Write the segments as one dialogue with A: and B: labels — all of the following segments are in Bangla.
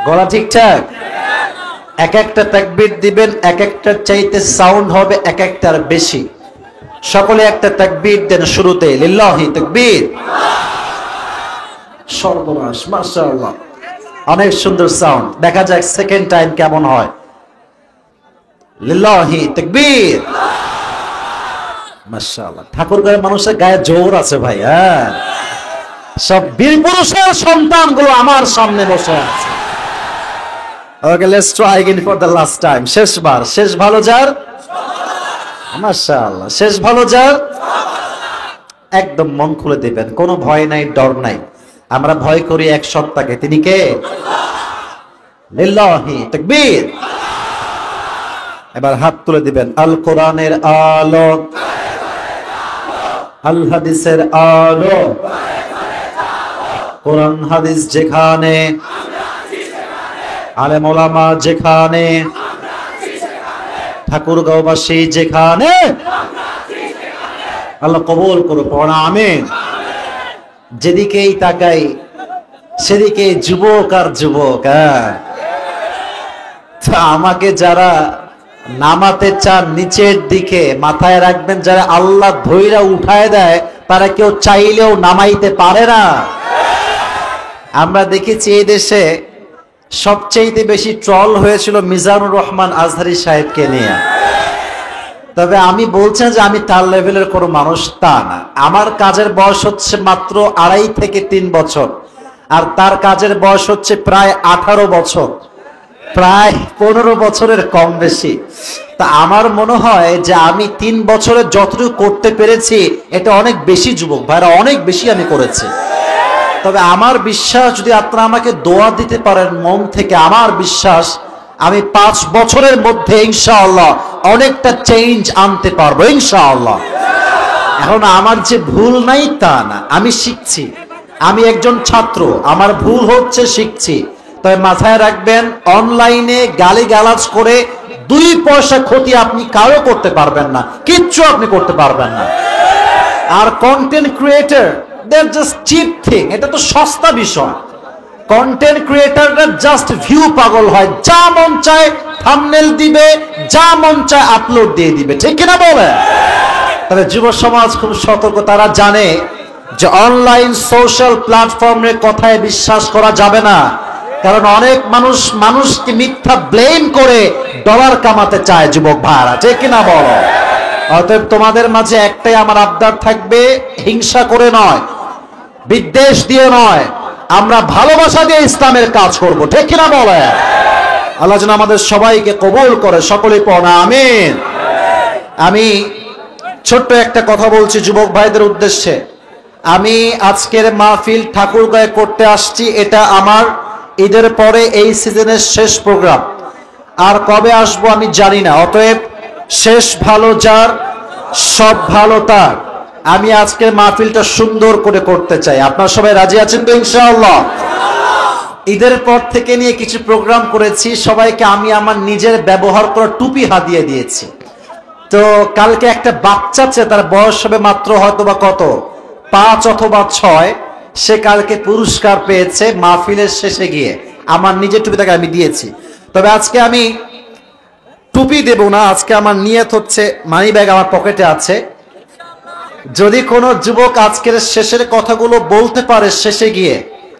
A: গলা ঠিকঠাক? এক একটা তাকবীর দিবেন, এক একটা চাইতে সাউন্ড হবে এক একটার বেশি। সকলে একটা তাকবীর দেন শুরুতে, লিল্লাহি তাকবীর। সর্বনাশ, মাশাআল্লাহ, অনেক সুন্দর সাউন্ড। দেখা যাক সেকেন্ড টাইম কেমন হয়। লিল্লাহি তাকবীর। মাশাআল্লাহ, ঠাকুরগাঁয়ের মানুষের গায়ে জোর আছে ভাই। হ্যাঁ, সব বীর পুরুষের সন্তানগুলো আমার সামনে বসে আছে। Okay, let's try again for the last time. শেষবার, শেষ ভালো যার। মাশাআল্লাহ, শেষ ভালো যার। একদম মন খুলে দিবেন, কোনো ভয় নাই, ডর নাই। আমরা ভয় করি এক সত্তাকে, তিনি কে? লিল্লাহি তাকবীর। এবার হাত তুলে দিবেন। আল কোরআনের আলো, আল হাদিসের আলো, কোরআন হাদিস যেখানে, আলেম ওলামা যেখানে, ঠাকুরগাঁওবাসী যেখানে, আল্লাহ কবুল করো, পড়া আমিন। যেদিকেই তাকাই সেদিকে যুবক আর যুবক। আমাকে যারা নামাতে চান নিচের দিকে, মাথায় রাখবেন, যারা আল্লাহ ধইরা উঠায় দেয় তারা কেউ চাইলেও নামাইতে পারে না। আমরা দেখেছি এই দেশে সবচেয়ে বেশি ট্রল হয়েছিল মিজানুর রহমান আজহারি সাহেবকে নিয়ে। তবে আমি বলছি যে আমি তার লেভেলের কোনো মানুষ তা না। আমার কাজের বয়স হচ্ছে মাত্র 2.5 থেকে 3 বছর, আর তার কাজের বয়স হচ্ছে প্রায় 18 বছর, প্রায় 15 বছরের কম বেশি। তা আমার মনে হয় যে আমি 3 বছরে যতটুকু করতে পেরেছি এটা অনেক বেশি, যুবক ভাইরা, অনেক বেশি আমি করেছি। তবে আমার বিশ্বাস, যদি আপনারা আমাকে দোয়া দিতে পারেন মন থেকে, আমার বিশ্বাস আমি 5 বছরের মধ্যে ইনশাআল্লাহ অনেকটা চেঞ্জ আনতে পারবো ইনশাআল্লাহ। এখন আমার যে ভুল নাই তা না, আমি শিখছি, আমি একজন ছাত্র, আমার ভুল হচ্ছে, শিখছি। তবে মাথায় রাখবেন, অনলাইনে গালিগালাজ করে 2 পয়সা ক্ষতি আপনি কারো করতে পারবেন না, কিচ্ছু আপনি করতে পারবেন না। আর কন্টেন্ট ক্রিয়েটর, দে আর জাস্ট চিপ থিং, এটা তো সস্তা বিষয়। কন্টেন্ট ক্রিয়েটররা জাস্ট ভিউ পাগল হয়, যা মন চায় থাম্বনেল দিবে, যা মন চায় আপলোড দিয়ে দিবে, ঠিক কিনা বলে? তবে যুব সমাজ খুব সতর্ক, তারা জানে যে অনলাইন সোশ্যাল প্ল্যাটফর্মের কথায় বিশ্বাস করা যাবে না। কারণ অনেক মানুষ মানুষকে মিথ্যা ব্লেম করে ডলার কামাতে চায়, যুবক ভাইরা, ঠিক কিনা বলো? অতএব তোমাদের মাঝে একটাই আমার আবদার থাকবে, হিংসা করে নয়, বিদ্বেষ দিয়ে নয়, আমরা ভালোবাসা দিয়ে ইসলামের কাজ করব, ঠিক কিনা বলে? আল্লাহ যেন আমাদের সবাইকে কবুল করে, সকলে পড়া আমিন। আমি ছোট্ট একটা কথা বলছি যুবক ভাইদের উদ্দেশ্যে। আমি আজকের মাহফিল ঠাকুরগাঁয়ে করতে আসছি, এটা আমার ঈদের পরে এই সিজনের শেষ প্রোগ্রাম। আর কবে আসবো আমি জানি না। অতএব শেষ ভালো যার, সব ভালো তার। আমি আজকের মাহফিলটা সুন্দর করে করতে চাই। আপনারা সবাই রাজি আছেন তো ইনশাআল্লাহ? ঈদের পর থেকে নিয়ে কিছু প্রোগ্রাম করেছি, সবাইকে আমি আমার নিজের ব্যবহার করা টুপি হাদিয়ে দিয়েছি। তো কালকে একটা বাচ্চা আছে, তার বয়স হবে মাত্র হয়তো বা কত, 5 অথবা 6, সে কালকে পুরস্কার পেয়েছে মাহফিলের শেষে গিয়ে। আমার নিজের টুপি তাকে আমি দিয়েছি। তবে আজকে আমি টুপি দেব না, আজকে আমার নিয়ত হচ্ছে, মানি ব্যাগ আমার পকেটে আছে, যদি কোনো যুবক আজকের শেষের কথাগুলো বলতে পারে শেষে গিয়ে,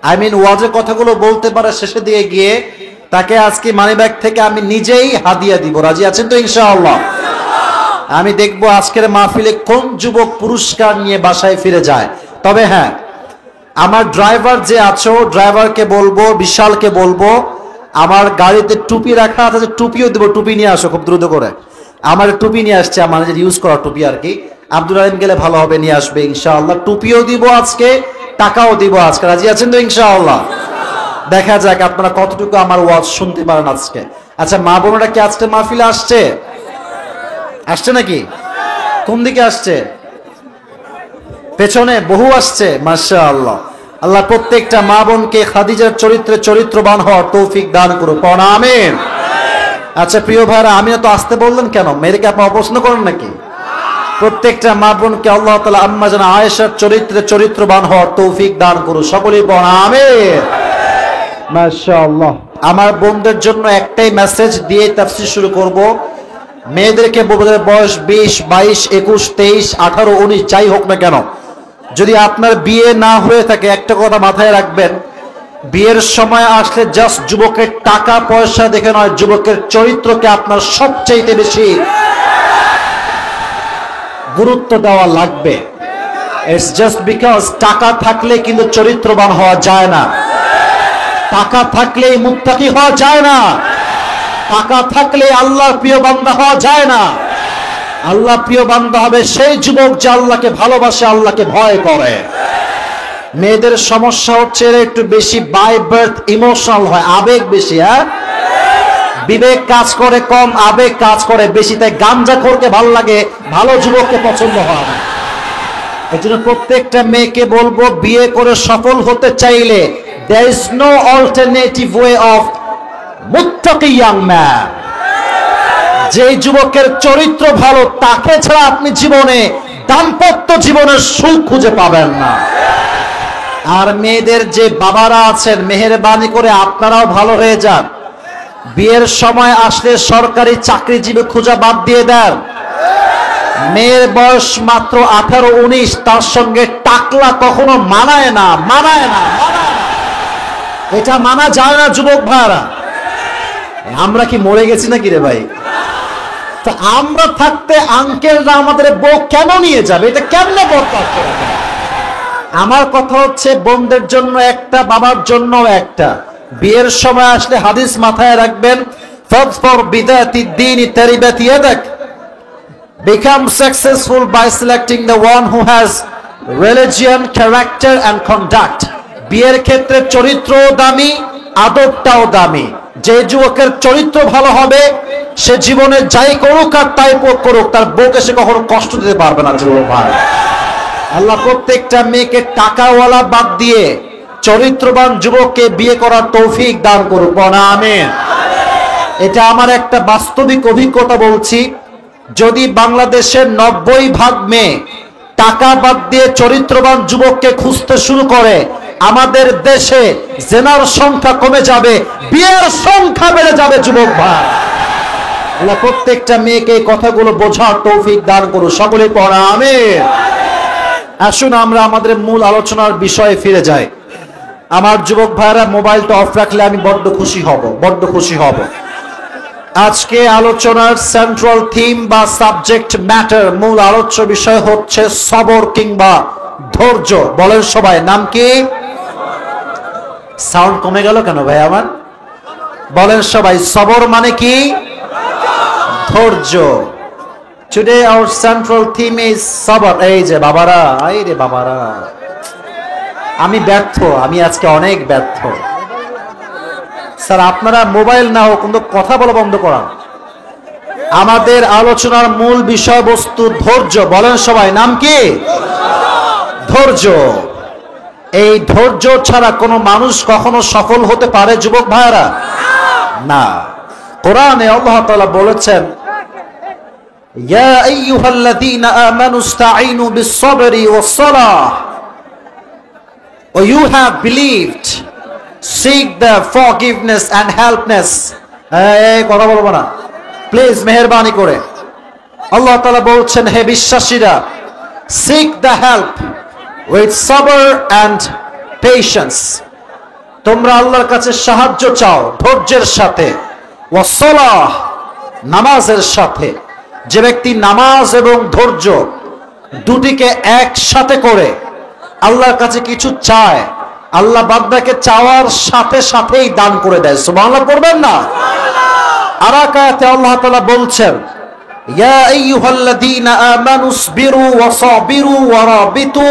A: আই মিন ওয়াজের কথাগুলো বলতে পারে শেষে দিয়ে গিয়ে, তাকে আজকে মানি ব্যাগ থেকে আমি নিজেই হাদিয়া দিব। রাজি আছেন তো ইনশাআল্লাহ? আমি দেখবো আজকের মাহফিলে কোন যুবক পুরস্কার নিয়ে বাসায় ফিরে যায়। তবে হ্যাঁ, আমার ড্রাইভার যে আছো, ড্রাইভারকে বলবো, বিশালকে বলবো, আমার গাড়িতে টুপি রাখা আছে, টুপিও দেবো, টুপি নিয়ে আসো খুব দ্রুত করে। আমার টুপি নিয়ে আসছে, আমার নিজের ইউজ করা টুপি আর কি। আব্দুল আলিম গেলে ভালো হবে, নিয়ে আসবে ইনশাআল্লাহ। টুপিও দিব আজকে, টাকাও দিব আজকে। রাজি আছেন তো ইনশাআল্লাহ? দেখা যাক আপনারা কতটুকু আমার ওয়াজ শুনতে পারেন আজকে। আচ্ছা, মা বোনেরা কি আজকে মাহফিলে আসছে? আসছে নাকি? কোন দিকে আসছে? পেছনে বহু আসছে, মাশাআল্লাহ। আল্লাহ প্রত্যেকটা মা বোনকে খাদিজার চরিত্রে চরিত্রবান হওয়ার তৌফিক দান করুন, পড়া আমিন। আচ্ছা প্রিয় ভাইরা, আমি তো আসতে বললেন কেন? মেয়েকে আপনি অপছন্দ করেন নাকি? প্রত্যেকটা মা বোনকে আল্লাহ তাআলা আম্মা জান আয়েশার চরিত্রে চরিত্রবান হওয়ার তৌফিক দান করুন, সকলেই পড়া আমিন। মাশাআল্লাহ। আমার বোনদের জন্য একটাই মেসেজ দিয়ে তাফসীর শুরু করব। মেয়েদেরকে বলবো, বয়স 20, 22, 21, 23, 18, 19 যাই হোক না কেন, যদি আপনার বিয়ে না হয়ে থাকে একটা কথা মাথায় রাখবেন, বিয়ের সময় আসলে জাস্ট যুবকের টাকা পয়সা দেখে নয়, যুবকের চরিত্রকে আপনার সবচেয়ে বেশি গুরুত্ব দেওয়া লাগবে। ইটস জাস্ট বিকজ টাকা থাকলে কিন্তু চরিত্রবান হওয়া যায় না, টাকা থাকলেই মুত্তাকি হওয়া যায় না, টাকা থাকলে আল্লাহর প্রিয় বান্দা হওয়া যায় না। আল্লাহ প্রিয় বান্দা হবে সেই যুবক যে আল্লাহকে ভালোবাসে, আল্লাহকে ভয় করে। মেয়েদের সমস্যা হচ্ছে এরা একটু বেশি বাই বার্থ ইমোশনাল হয়, আবেগ বেশি। বিবেক কাজ করে কম, আবেগ কাজ করে বেশি, তাই গাঞ্জাখোরকে ভালো লাগে, ভালো যুবককে পছন্দ হয় না। এই জন্য প্রত্যেকটা মেয়েকে বলবো, বিয়ে করে সফল হতে চাইলে there is no alternative way of মুত্তাকি young man। যে যুবকের চরিত্র ভালো তাকে ছাড়া আপনি জীবনে দাম্পত্য জীবনের সুখ খুঁজে পাবেন না। আর মেয়েদের যে বাবারা আছেন, মেহেরবানি করে আপনারাও ভালো হয়ে যান। বিয়ের সময় আসলে সরকারি চাকরিজীবী খোঁজা বাদ দিয়ে দেন। মেয়ের বয়স মাত্র 18, 19, তার সঙ্গে টাকলা কখনো মানায় না, মানায় না, এটা মানা যায় না যুবক ভাইরা। আমরা কি মরে গেছি নাকি রে ভাই? তা আমরা থাকতে আঙ্কেলরা আমাদের বউ কেন নিয়ে যাবে? এটা কেমনে বরদাস্ত করা যায়? আমার কথা হচ্ছে বোনদের জন্য একটা, বাবার জন্য একটা, বিয়ের সময় আসলে হাদিস মাথায় রাখবেন, ফাযফর বিযাতি দ্বীনি তারিবাত ইয়াদাক। Become successful by selecting the one who has religion, character and conduct. বিয়ের ক্ষেত্রে চরিত্রও দামি, আদবটাও দামি। যে যুবকের চরিত্র ভালো হবে সে জীবনে যাই করুক আর তাই করুক, তার বউকে সে কখনো কষ্ট দিতে পারবে না। যুবক ভাই, আল্লাহ প্রত্যেকটা মেয়েকে টাকাওয়ালা বাদ দিয়ে চরিত্রবান যুবককে বিয়ে করার তৌফিক দান করুক, বলা আমিন। এটা আমার একটা বাস্তবিক অভিজ্ঞতা বলছি। যদি বাংলাদেশের 90% মেয়ে টাকা বাদ দিয়ে চরিত্রবান যুবককে খুঁজতে শুরু করে, আমাদের দেশে জেনার সংখ্যা কমে যাবে, বিয়ের সংখ্যা বেড়ে যাবে। যুবক ভাই, আল্লাহ প্রত্যেকটা মেয়েকে কথাগুলো বোঝার তৌফিক দান করুন, সকলে পড়া আমিন। আসুন আমরা আমাদের মূল আলোচনার বিষয়ে ফিরে যাই। আমার যুবক ভাইরা মোবাইলটা অফ রাখলে আমি বড্ড খুশি হব, বড্ড খুশি হব। আজকে আলোচনার সেন্ট্রাল থিম বা সাবজেক্ট ম্যাটার, মূল আলোচ্য বিষয় হচ্ছে সবর কিংবা ধৈর্য। বলেন সবাই, নাম কি? সাউন্ড কমে গেল কেন ভাই আমার? বলেন সবাই, সবর মানে কি? ধৈর্য। Today our central theme is sabr. এই যে বাবারা, এই রে বাবারা, আমি ব্যর্থ, আমি আজকে অনেক ব্যর্থ। স্যার আপনারা মোবাইল নাও কিন্তু কথা বলা বন্ধ করান। আমাদের আলোচনার মূল বিষয়বস্তু ধৈর্য। বলেন সবাই, নাম কি? ধৈর্য। এই ধৈর্য ছাড়া কোনো মানুষ কখনো সফল হতে পারে যুবক ভাইরা? না। কোরআনে আল্লাহ তাআলা বলেছেন, ইয়া আইয়ুহাল্লাযীনা আমানু ইসতাঈনু বিস-সাবরি ওয়াস-সালাহ ওয়া you have believed seek the forgiveness and helpness। এই কথা বলবো না প্লিজ, মেহেরবানি করে। আল্লাহ তাআলা বলছেন, হে বিশ্বাসীরা, seek the help with sabr and patience। তোমরা আল্লাহর কাছে সাহায্য চাও ধৈর্যের সাথে, ওয়াস-সালাহ, নামাজের সাথে। যে ব্যক্তি নামাজ এবং ধৈর্য দুটিকে একসাথে করে আল্লাহর কাছে কিছু চায়, আল্লাহ বান্দাকে চাওয়ার সাথে সাথেই দান করে দেয়। সুবহানাল্লাহ পড়বেন না? আর আয়াতে আল্লাহ তাআলা বলছেন, ইয়া আইয়ুহাল্লাযীনা আমানু ইসবিরু ওয়া সাবিরু ওয়া রাবিতু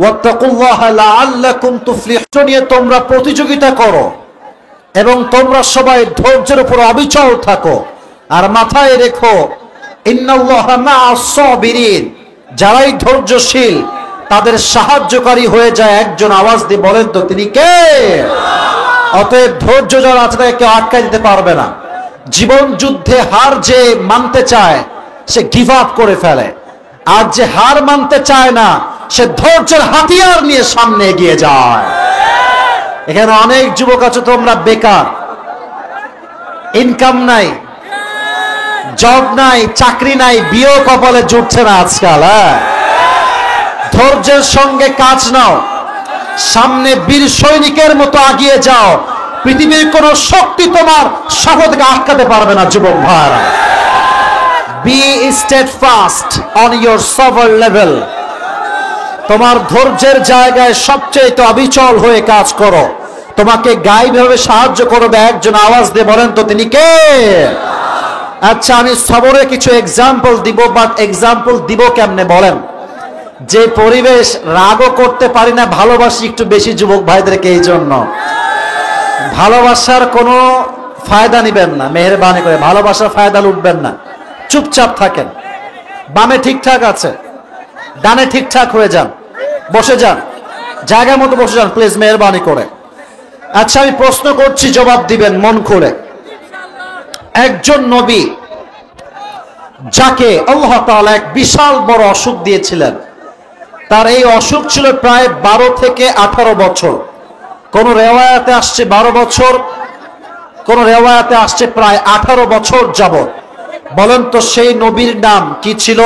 A: ওয়াত্তাকুল্লাহা লাআল্লাকুম তুফলিহুন। তোমরা প্রতিযোগিতা করো এবং তোমরা সবাই ধৈর্যের উপর অবিচল থাকো, আর মাথায় রেখো, ইন্নাল্লাহা মা'আস সাবিরিন। যারাই ধৈর্যশীল তাদের সাহায্যকারী হয়ে যায় একজন। আওয়াজ দিয়ে বলেন তো তিনি কে? অতএব ধৈর্য যারা আছে তাকে কেউ আটকায় দিতে পারবে না। জীবন যুদ্ধে হার যে মানতে চায় সে গিভ আপ করে ফেলে, আর যে হার মানতে চায় না সে ধৈর্যের হাতিয়ার নিয়ে সামনে এগিয়ে যায়। এখানে অনেক যুবক আছে, তোমরা বেকার, ইনকাম নাই, জব নাই, চাকরি নাই, বিয়েও কপালে জুটছে না আজকাল। ধৈর্যের সঙ্গে কাজ নাও, সামনে বীর সৈনিকের মতো আগিয়ে যাও, পৃথিবীর কোন শক্তি তোমার সফলতাকে আটকাতে পারবে না যুবক ভাইরা। বি স্টেডফাস্ট অন ইওর সবার লেভেল। তোমার ধৈর্যের জায়গায় সবচেয়ে অবিচল হয়ে কাজ করো। তোমাকে গাইভাবে সাহায্য করবে একজন, আওয়াজ দিয়ে বলেন তো তিনি কে? আচ্ছা, আমি সবরে কিছু এক্সাম্পল দিব, বাট এক্সাম্পল দিব কেমনে বলেন? যে পরিবেশ, রাগও করতে পারি না, ভালোবাসি একটু বেশি যুবক ভাইদেরকে, এই জন্য ভালোবাসার কোনো ফায়দা নিবেন না, মেহেরবানি করে ভালোবাসার ফায়দা লুটবেন না, চুপচাপ থাকেন। বামে ঠিকঠাক আছে, ডানে ঠিকঠাক হয়ে যান, বসে যান, জায়গা মতো বসে যান প্লিজ, মেহেরবানি করে। আচ্ছা, আমি প্রশ্ন করছি, জবাব দিবেন মন খুলে। একজন নবী যাকে আল্লাহ তাআলা এক বিশাল বড় অসুখ দিয়েছিলেন, তার এই অসুখ ছিল প্রায় 12 থেকে 18 বছর। কোন রেওয়ায়াতে আসছে 12 বছর, কোন রেওয়ায়াতে আসছে প্রায় 18 বছর যাবত। বলেন তো সেই নবীর নাম কি ছিল?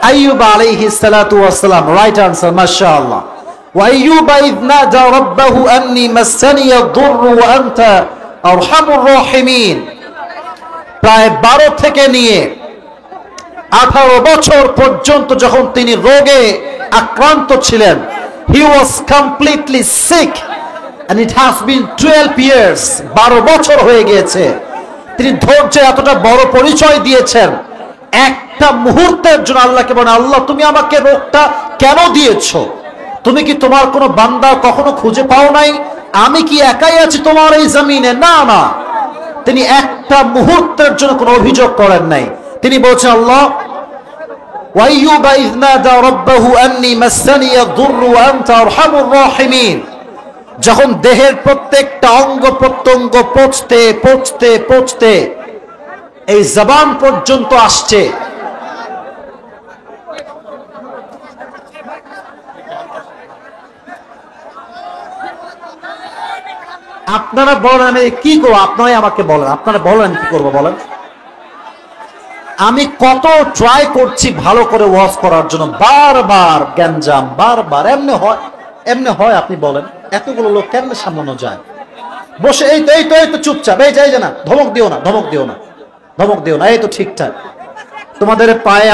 A: আইয়ুব আলাইহিস সালাতু ওয়াস সালাম। রাইট আনসার, মাশাআল্লাহ। ওয়া আইয়ুব ইয নাদা রাব্বাহু আন্নী মাসসানিয়া দুররু ওয়া আনতা আরহামুর রাহিমিন। প্রায় 12 থেকে নিয়ে 18 বছর পর্যন্ত যখন তিনি রোগে আক্রান্ত ছিলেন, he was completely sick and it has been 12 years, 12 বছর হয়ে গিয়েছে। তিনি ধৈর্যের এতটা বড় পরিচয় দিয়েছেন, একটা মুহূর্তের জন্য আল্লাহকে বলেন, আল্লাহ তুমি আমাকে রোগটা কেন দিয়েছো? তুমি কি তোমার কোনো বান্দা কখনো খুঁজে পাও নাই? আমি কি একাই আছি তোমার এই জমিনে? না না, তিনি একটা মুহূর্তের জন্য কোনো অভিযোগ করেন নাই। তিনি বলছেন, আল্লাহ ওয়াইয়ুবা ইয নাদা রাব্বাহু আন্নী মাসসানিয়া দুররু ওয়া আনতা আরহামুর রাহিমিন। যখন দেহের প্রত্যেকটা অঙ্গ প্রত্যঙ্গ পৌঁছতে পৌঁছতে পৌঁছতে এই জবান পর্যন্ত আসছে, আপনারা বলেন আমি কি করবো? আপনারাই আমাকে বলেন, আপনারা বলেন কি করবো বলেন? আমি কত ট্রাই করছি ভালো করে ওয়াজ করার জন্য, বারবার গ্যাঞ্জাম, বারবার এমনি হয়। আপনি বলেন এতগুলো লোক কেমনে সামলানো যায়? বসে এই তো চুপচাপ, এই যাই না, ধমক দিও না, এই তো ঠিকঠাক। তোমাদের পায়ে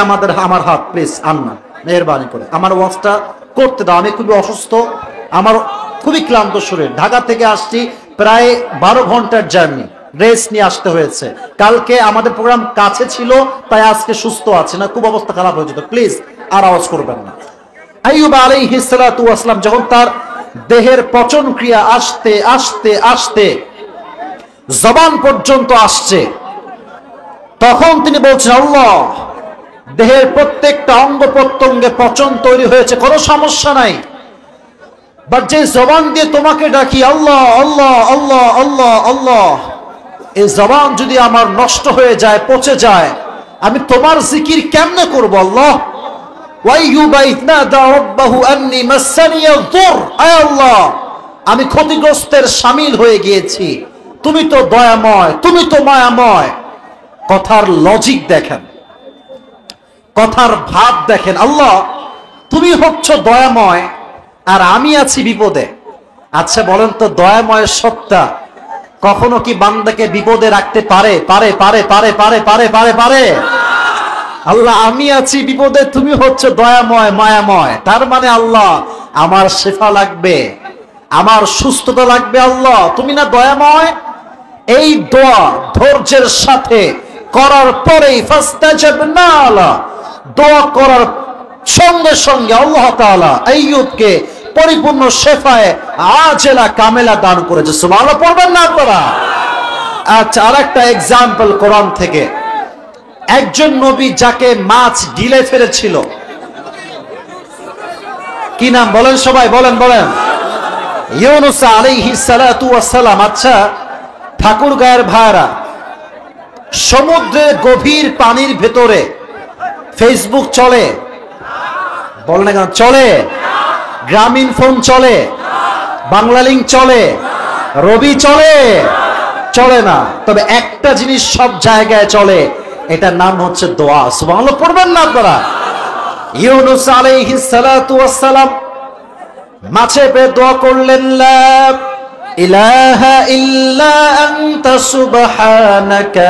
A: আমার হাত প্লিজ আন্না, মেহেরবানি করে আমার ওয়াজটা করতে দাও। আমি খুবই অসুস্থ, আমার খুবই ক্লান্ত শরীর, ঢাকা থেকে আসছি, প্রায় 12 ঘন্টার জার্নি, রেস্ট নিয়ে আসতে হয়েছে। কালকে আমাদের প্রোগ্রাম কাছে ছিল, তাই আজকে সুস্থ আছে, না খুব অবস্থা খারাপ হয়ে যেত। প্লিজ আর আওয়াজ করবেন না। আইয়ুব আলাইহিস সালাতু ওয়াস সালাম যখন তার দেহের পচন ক্রিয়া আস্তে আস্তে আস্তে জবান পর্যন্ত আসছে, তখন তিনি বলছেন, আল্লাহ দেহের প্রত্যেকটা অঙ্গ প্রত্যঙ্গে পচন তৈরি হয়েছে, কোনো সমস্যা নাই, বাট যে জবান দিয়ে তোমাকে ডাকি আল্লাহ আল্লাহ আল্লাহ আল্লাহ আল্লাহ, এই জবান যদি আমার নষ্ট হয়ে যায়, পচে যায়, আমি তোমার জিকির কেমনে করবো? আল্লাহ ওয়াইয়ুবা ইয নাদা রাব্বাহু আন্নী মাসসানিয়া দুর, আয় আল্লাহ আমি ক্ষতিগ্রস্তের শামিল হয়ে গিয়েছি, তুমি তো দয়াময়, তুমি তো মায়াময়। কথার লজিক দেখেন, কথার ভাব দেখেন। আল্লাহ তুমি হচ্ছ দয়াময় আর আমি আছি বিপদে। আচ্ছা বলেন তো, দয়াময়ের সত্তা কখনো কি বান্দাকে বিপদে রাখতে পারে? পারে পারে পারে পারে পারে পারে পারে আল্লাহ আমি আছি বিপদে, তুমি হচ্ছে দয়াময় মায়াময়। তার মানে আল্লাহ আমার শেফা লাগবে, আমার সুস্থতা লাগবে, আল্লাহ তুমি না দয়াময়? এই দোয়া ধৈর্যের সাথে করার পরেই ফাস্তাজাবনা লা, দোয়া করার সঙ্গে সঙ্গে আল্লাহ তাআলা আইয়ুবকে পরিপূর্ণ শেফায়ে আজেলা কামেলা দান করেছে। সুবহানাল্লাহ পড়বেন না আপনারা? আচ্ছা, আরেকটা এক্সাম্পল কোরআন থেকে। একজন নবী যাকে মাছ গিলে ফেলেছিল, কি নাম বলেন সবাই? বলেন ইউনুস আলাইহিস সালাতু ওয়াস সালাম। আচ্ছা ঠাকুরগাঁয়ের ভাইরা, সমুদ্রের গভীর পানির ভেতরে ফেসবুক চলে? বলেন না কেন চলে? গ্রামীণ ফোন চলে? বাংলা লিঙ্ক চলে, রবি চলে? চলে না। তবে একটা জিনিস সব জায়গায় চলে, এটার নাম হচ্ছে দোয়া। সুবহানাল্লাহ পড়বেন না আপনারা? ইউনূস আলাইহিস সালাতু ওয়াস সালাম মাছে পেয়ে দোয়া করলেন, লা ইলাহা ইল্লা আনতা সুবহানাকা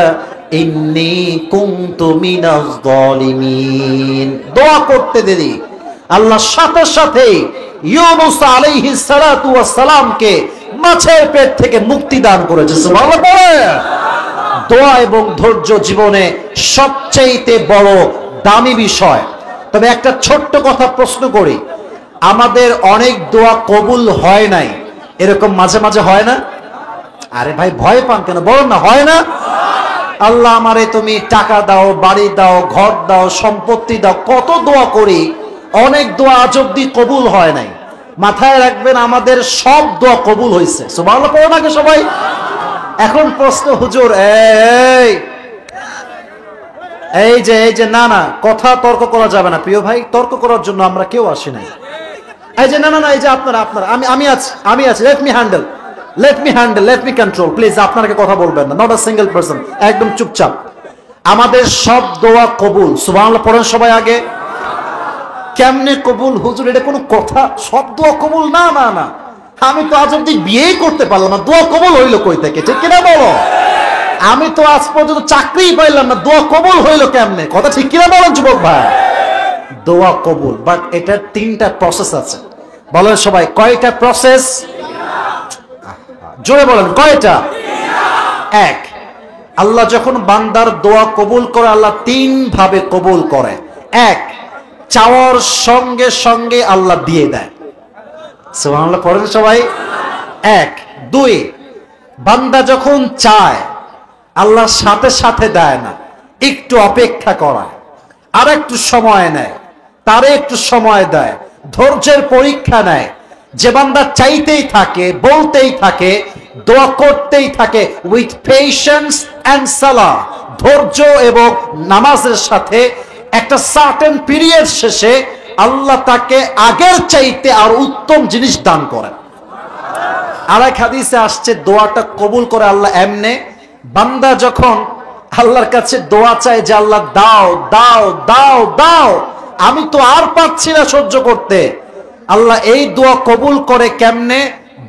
A: ইন্নী কুনতু মিনাজ জালিমিন। দোয়া করতে দেরি আল্লাহ সাথে সাথে ইউনূস আলাইহিস সালাতু ওয়াস সালামকে মাছের পেট থেকে মুক্তি দান করেছে। সুবহানাল্লাহ। দোয়া এবং ধৈর্য জীবনে সবচেয়ে বড় দামি বিষয়। তবে একটা ছোট্ট কথা প্রশ্ন করি, আমাদের অনেক দোয়া কবুল হয় নাই, এরকম মাঝে মাঝে হয় না? আরে ভাই ভয় পান কেন, বলেন না হয় না? আল্লাহ আমারে তুমি টাকা দাও, বাড়ি দাও, ঘর দাও, সম্পত্তি দাও, কত দোয়া করি, অনেক দোয়া আজ অব্দি কবুল হয় নাই। মাথায় রাখবেন আমাদের সব দোয়া কবুল হয়েছে। সুবহানাল্লাহ পড়ো নাকি সবাই? এখন প্রশ্ন, হুজুর এই যে না না কথা তর্ক করা যাবে না প্রিয় ভাই, তর্ক করার জন্য আমরা কেউ আসি নাই। এই যে না না এই যে আপনারা আমি আছি, লেট মি কন্ট্রোল প্লিজ। আপনাকে কথা বলবেন না, নট আ সিঙ্গেল পারসন, একদম চুপচাপ। আমাদের সব দোয়া কবুল। সুবহানাল্লাহ পড়েন সবাই আগে। কেমনে কবুল হুজুর, এটা কোনো কথা? সব দোয়া কবুল? না না না, আমি তো আজ অব্দি বিয়েই করতে পারলাম না, দোয়া কবুল হইলো কই থেকে? ঠিক কিনা বলো? আমি তো আজ পর্যন্ত চাকরিই পাইলাম না, দোয়া কবুল হইলো কেমনে? কথা ঠিক কিনা বলেন যুবক ভাই? দোয়া কবুল, বাট এটার তিনটা প্রসেস আছে। বলেন সবাই, কয়টা প্রসেস? জোরে বলেন, কয়টা? এক, আল্লাহ যখন বান্দার দোয়া কবুল করে, আল্লাহ তিন ভাবে কবুল করে। এক, চাওয়ার সঙ্গে সঙ্গে আল্লাহ দিয়ে দেয়। সুবহানাল্লাহ পড়েন সবাই। এক। দুই, বান্দা যখন চায় আল্লাহ সাথে সাথে দেয় না, একটু অপেক্ষা করায়, আর একটু সময় নেয়, তারে একটু সময় দেয়, ধৈর্যের পরীক্ষা নেয়। যে বান্দা চাইতেই থাকে, বলতেই থাকে, দোয়া করতেই থাকে উইথ পেশেন্স এন্ড সালাহ, ধৈর্য এবং নামাজের সাথে, একটা সার্টেন পিরিয়ড শেষে আল্লাহ তাকে আগের চাইতে আর উত্তম জিনিস দান করেন। আর এক হাদিসে আসছে দোয়াটা কবুল করে আল্লাহ এমনে, বান্দা যখন আল্লাহর কাছে দোয়া চায় যে আল্লাহ দাও দাও দাও দাও, আমি তো আর পাচ্ছি না সহ্য করতে, আল্লাহ এই দোয়া কবুল করে কেমনে?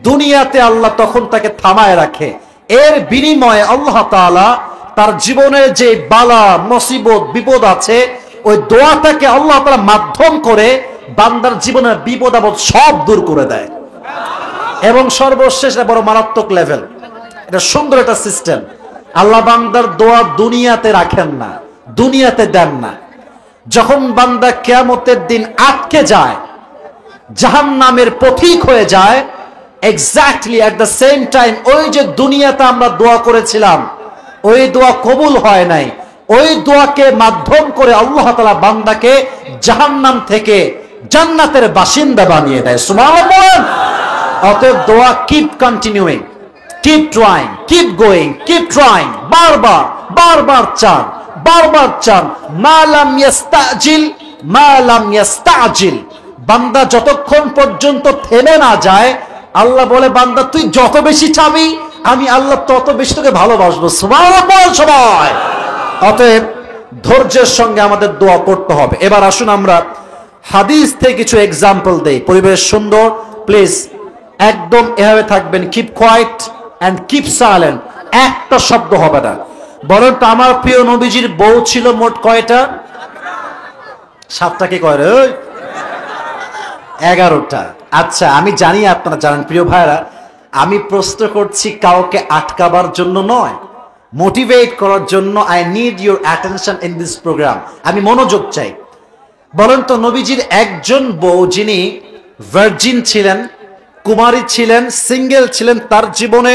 A: দুনিয়াতে আল্লাহ তখন তাকে থামায় রাখে। এর বিনিময়ে আল্লাহ তাআলা তার জীবনের যে বালা মুসিবত বিপদ আছে, ওই দোয়াটাকে আল্লাহ তাআলা মাধ্যম করে বান্দার জীবনের বিপদ আপদ সব দূর করে দেয়। এবং সর্বশেষ বড় মারাত্মক লেভেল, এটা সুন্দর একটা সিস্টেম। আল্লাহ বান্দার দোয়া দুনিয়াতে রাখেন না, দুনিয়াতে দেন না। যখন বান্দা কিয়ামতের দিন আটকে যায়, জাহান্নামের পথিক হয়ে যায়, exactly at the same time ওই যে দুনিয়াতে আমরা দোয়া করেছিলাম, ওই দোয়া কবুল হয় নাই, ওই দোয়াকে মাধ্যম করে আল্লাহ তাআলা বান্দাকে জাহান্নাম থেকে জান্নাতের বাসিন্দা বানিয়ে দেয়। সুবহানাল্লাহ। অতএব দোয়া keep continuing, keep trying, keep going, keep trying, বারবার বারবার চান, বারবার চান। মা লাম ইস্তাজিল, বান্দা যতক্ষণ পর্যন্ত থেমে না যায়, আল্লাহ বলে বান্দা তুই যত বেশি চাবি, আমি আল্লাহ তত বেশি তোকে ভালোবাসবো। সুবহানাল্লাহ সবাই। অতএব ধৈর্যের সঙ্গে আমাদের দোয়া করতে হবে। এবার আসুন আমরা হাদিস থেকে কিছু এক্সাম্পল দেই। পরিবেশ সুন্দর, প্লিজ একদম এভাবে থাকবেন, keep quiet and keep silent, একটা শব্দ হবে না। বলেন তো আমার প্রিয় নবীজির বউ ছিল মোট কয়টা? 7টা কি কয় রে? 11টা। আচ্ছা আমি জানি আপনারা জানেন প্রিয় ভাইরা, আমি প্রশ্ন করছি কাউকে আটকাবার জন্য নয়, মোটিভেট করার জন্য। I need your attention in this programme. আমি মনোযোগ চাই। বলেন তো নবীজির একজন বউ যিনি ভার্জিন ছিলেন, কুমারী ছিলেন, সিঙ্গেল ছিলেন, তার জীবনে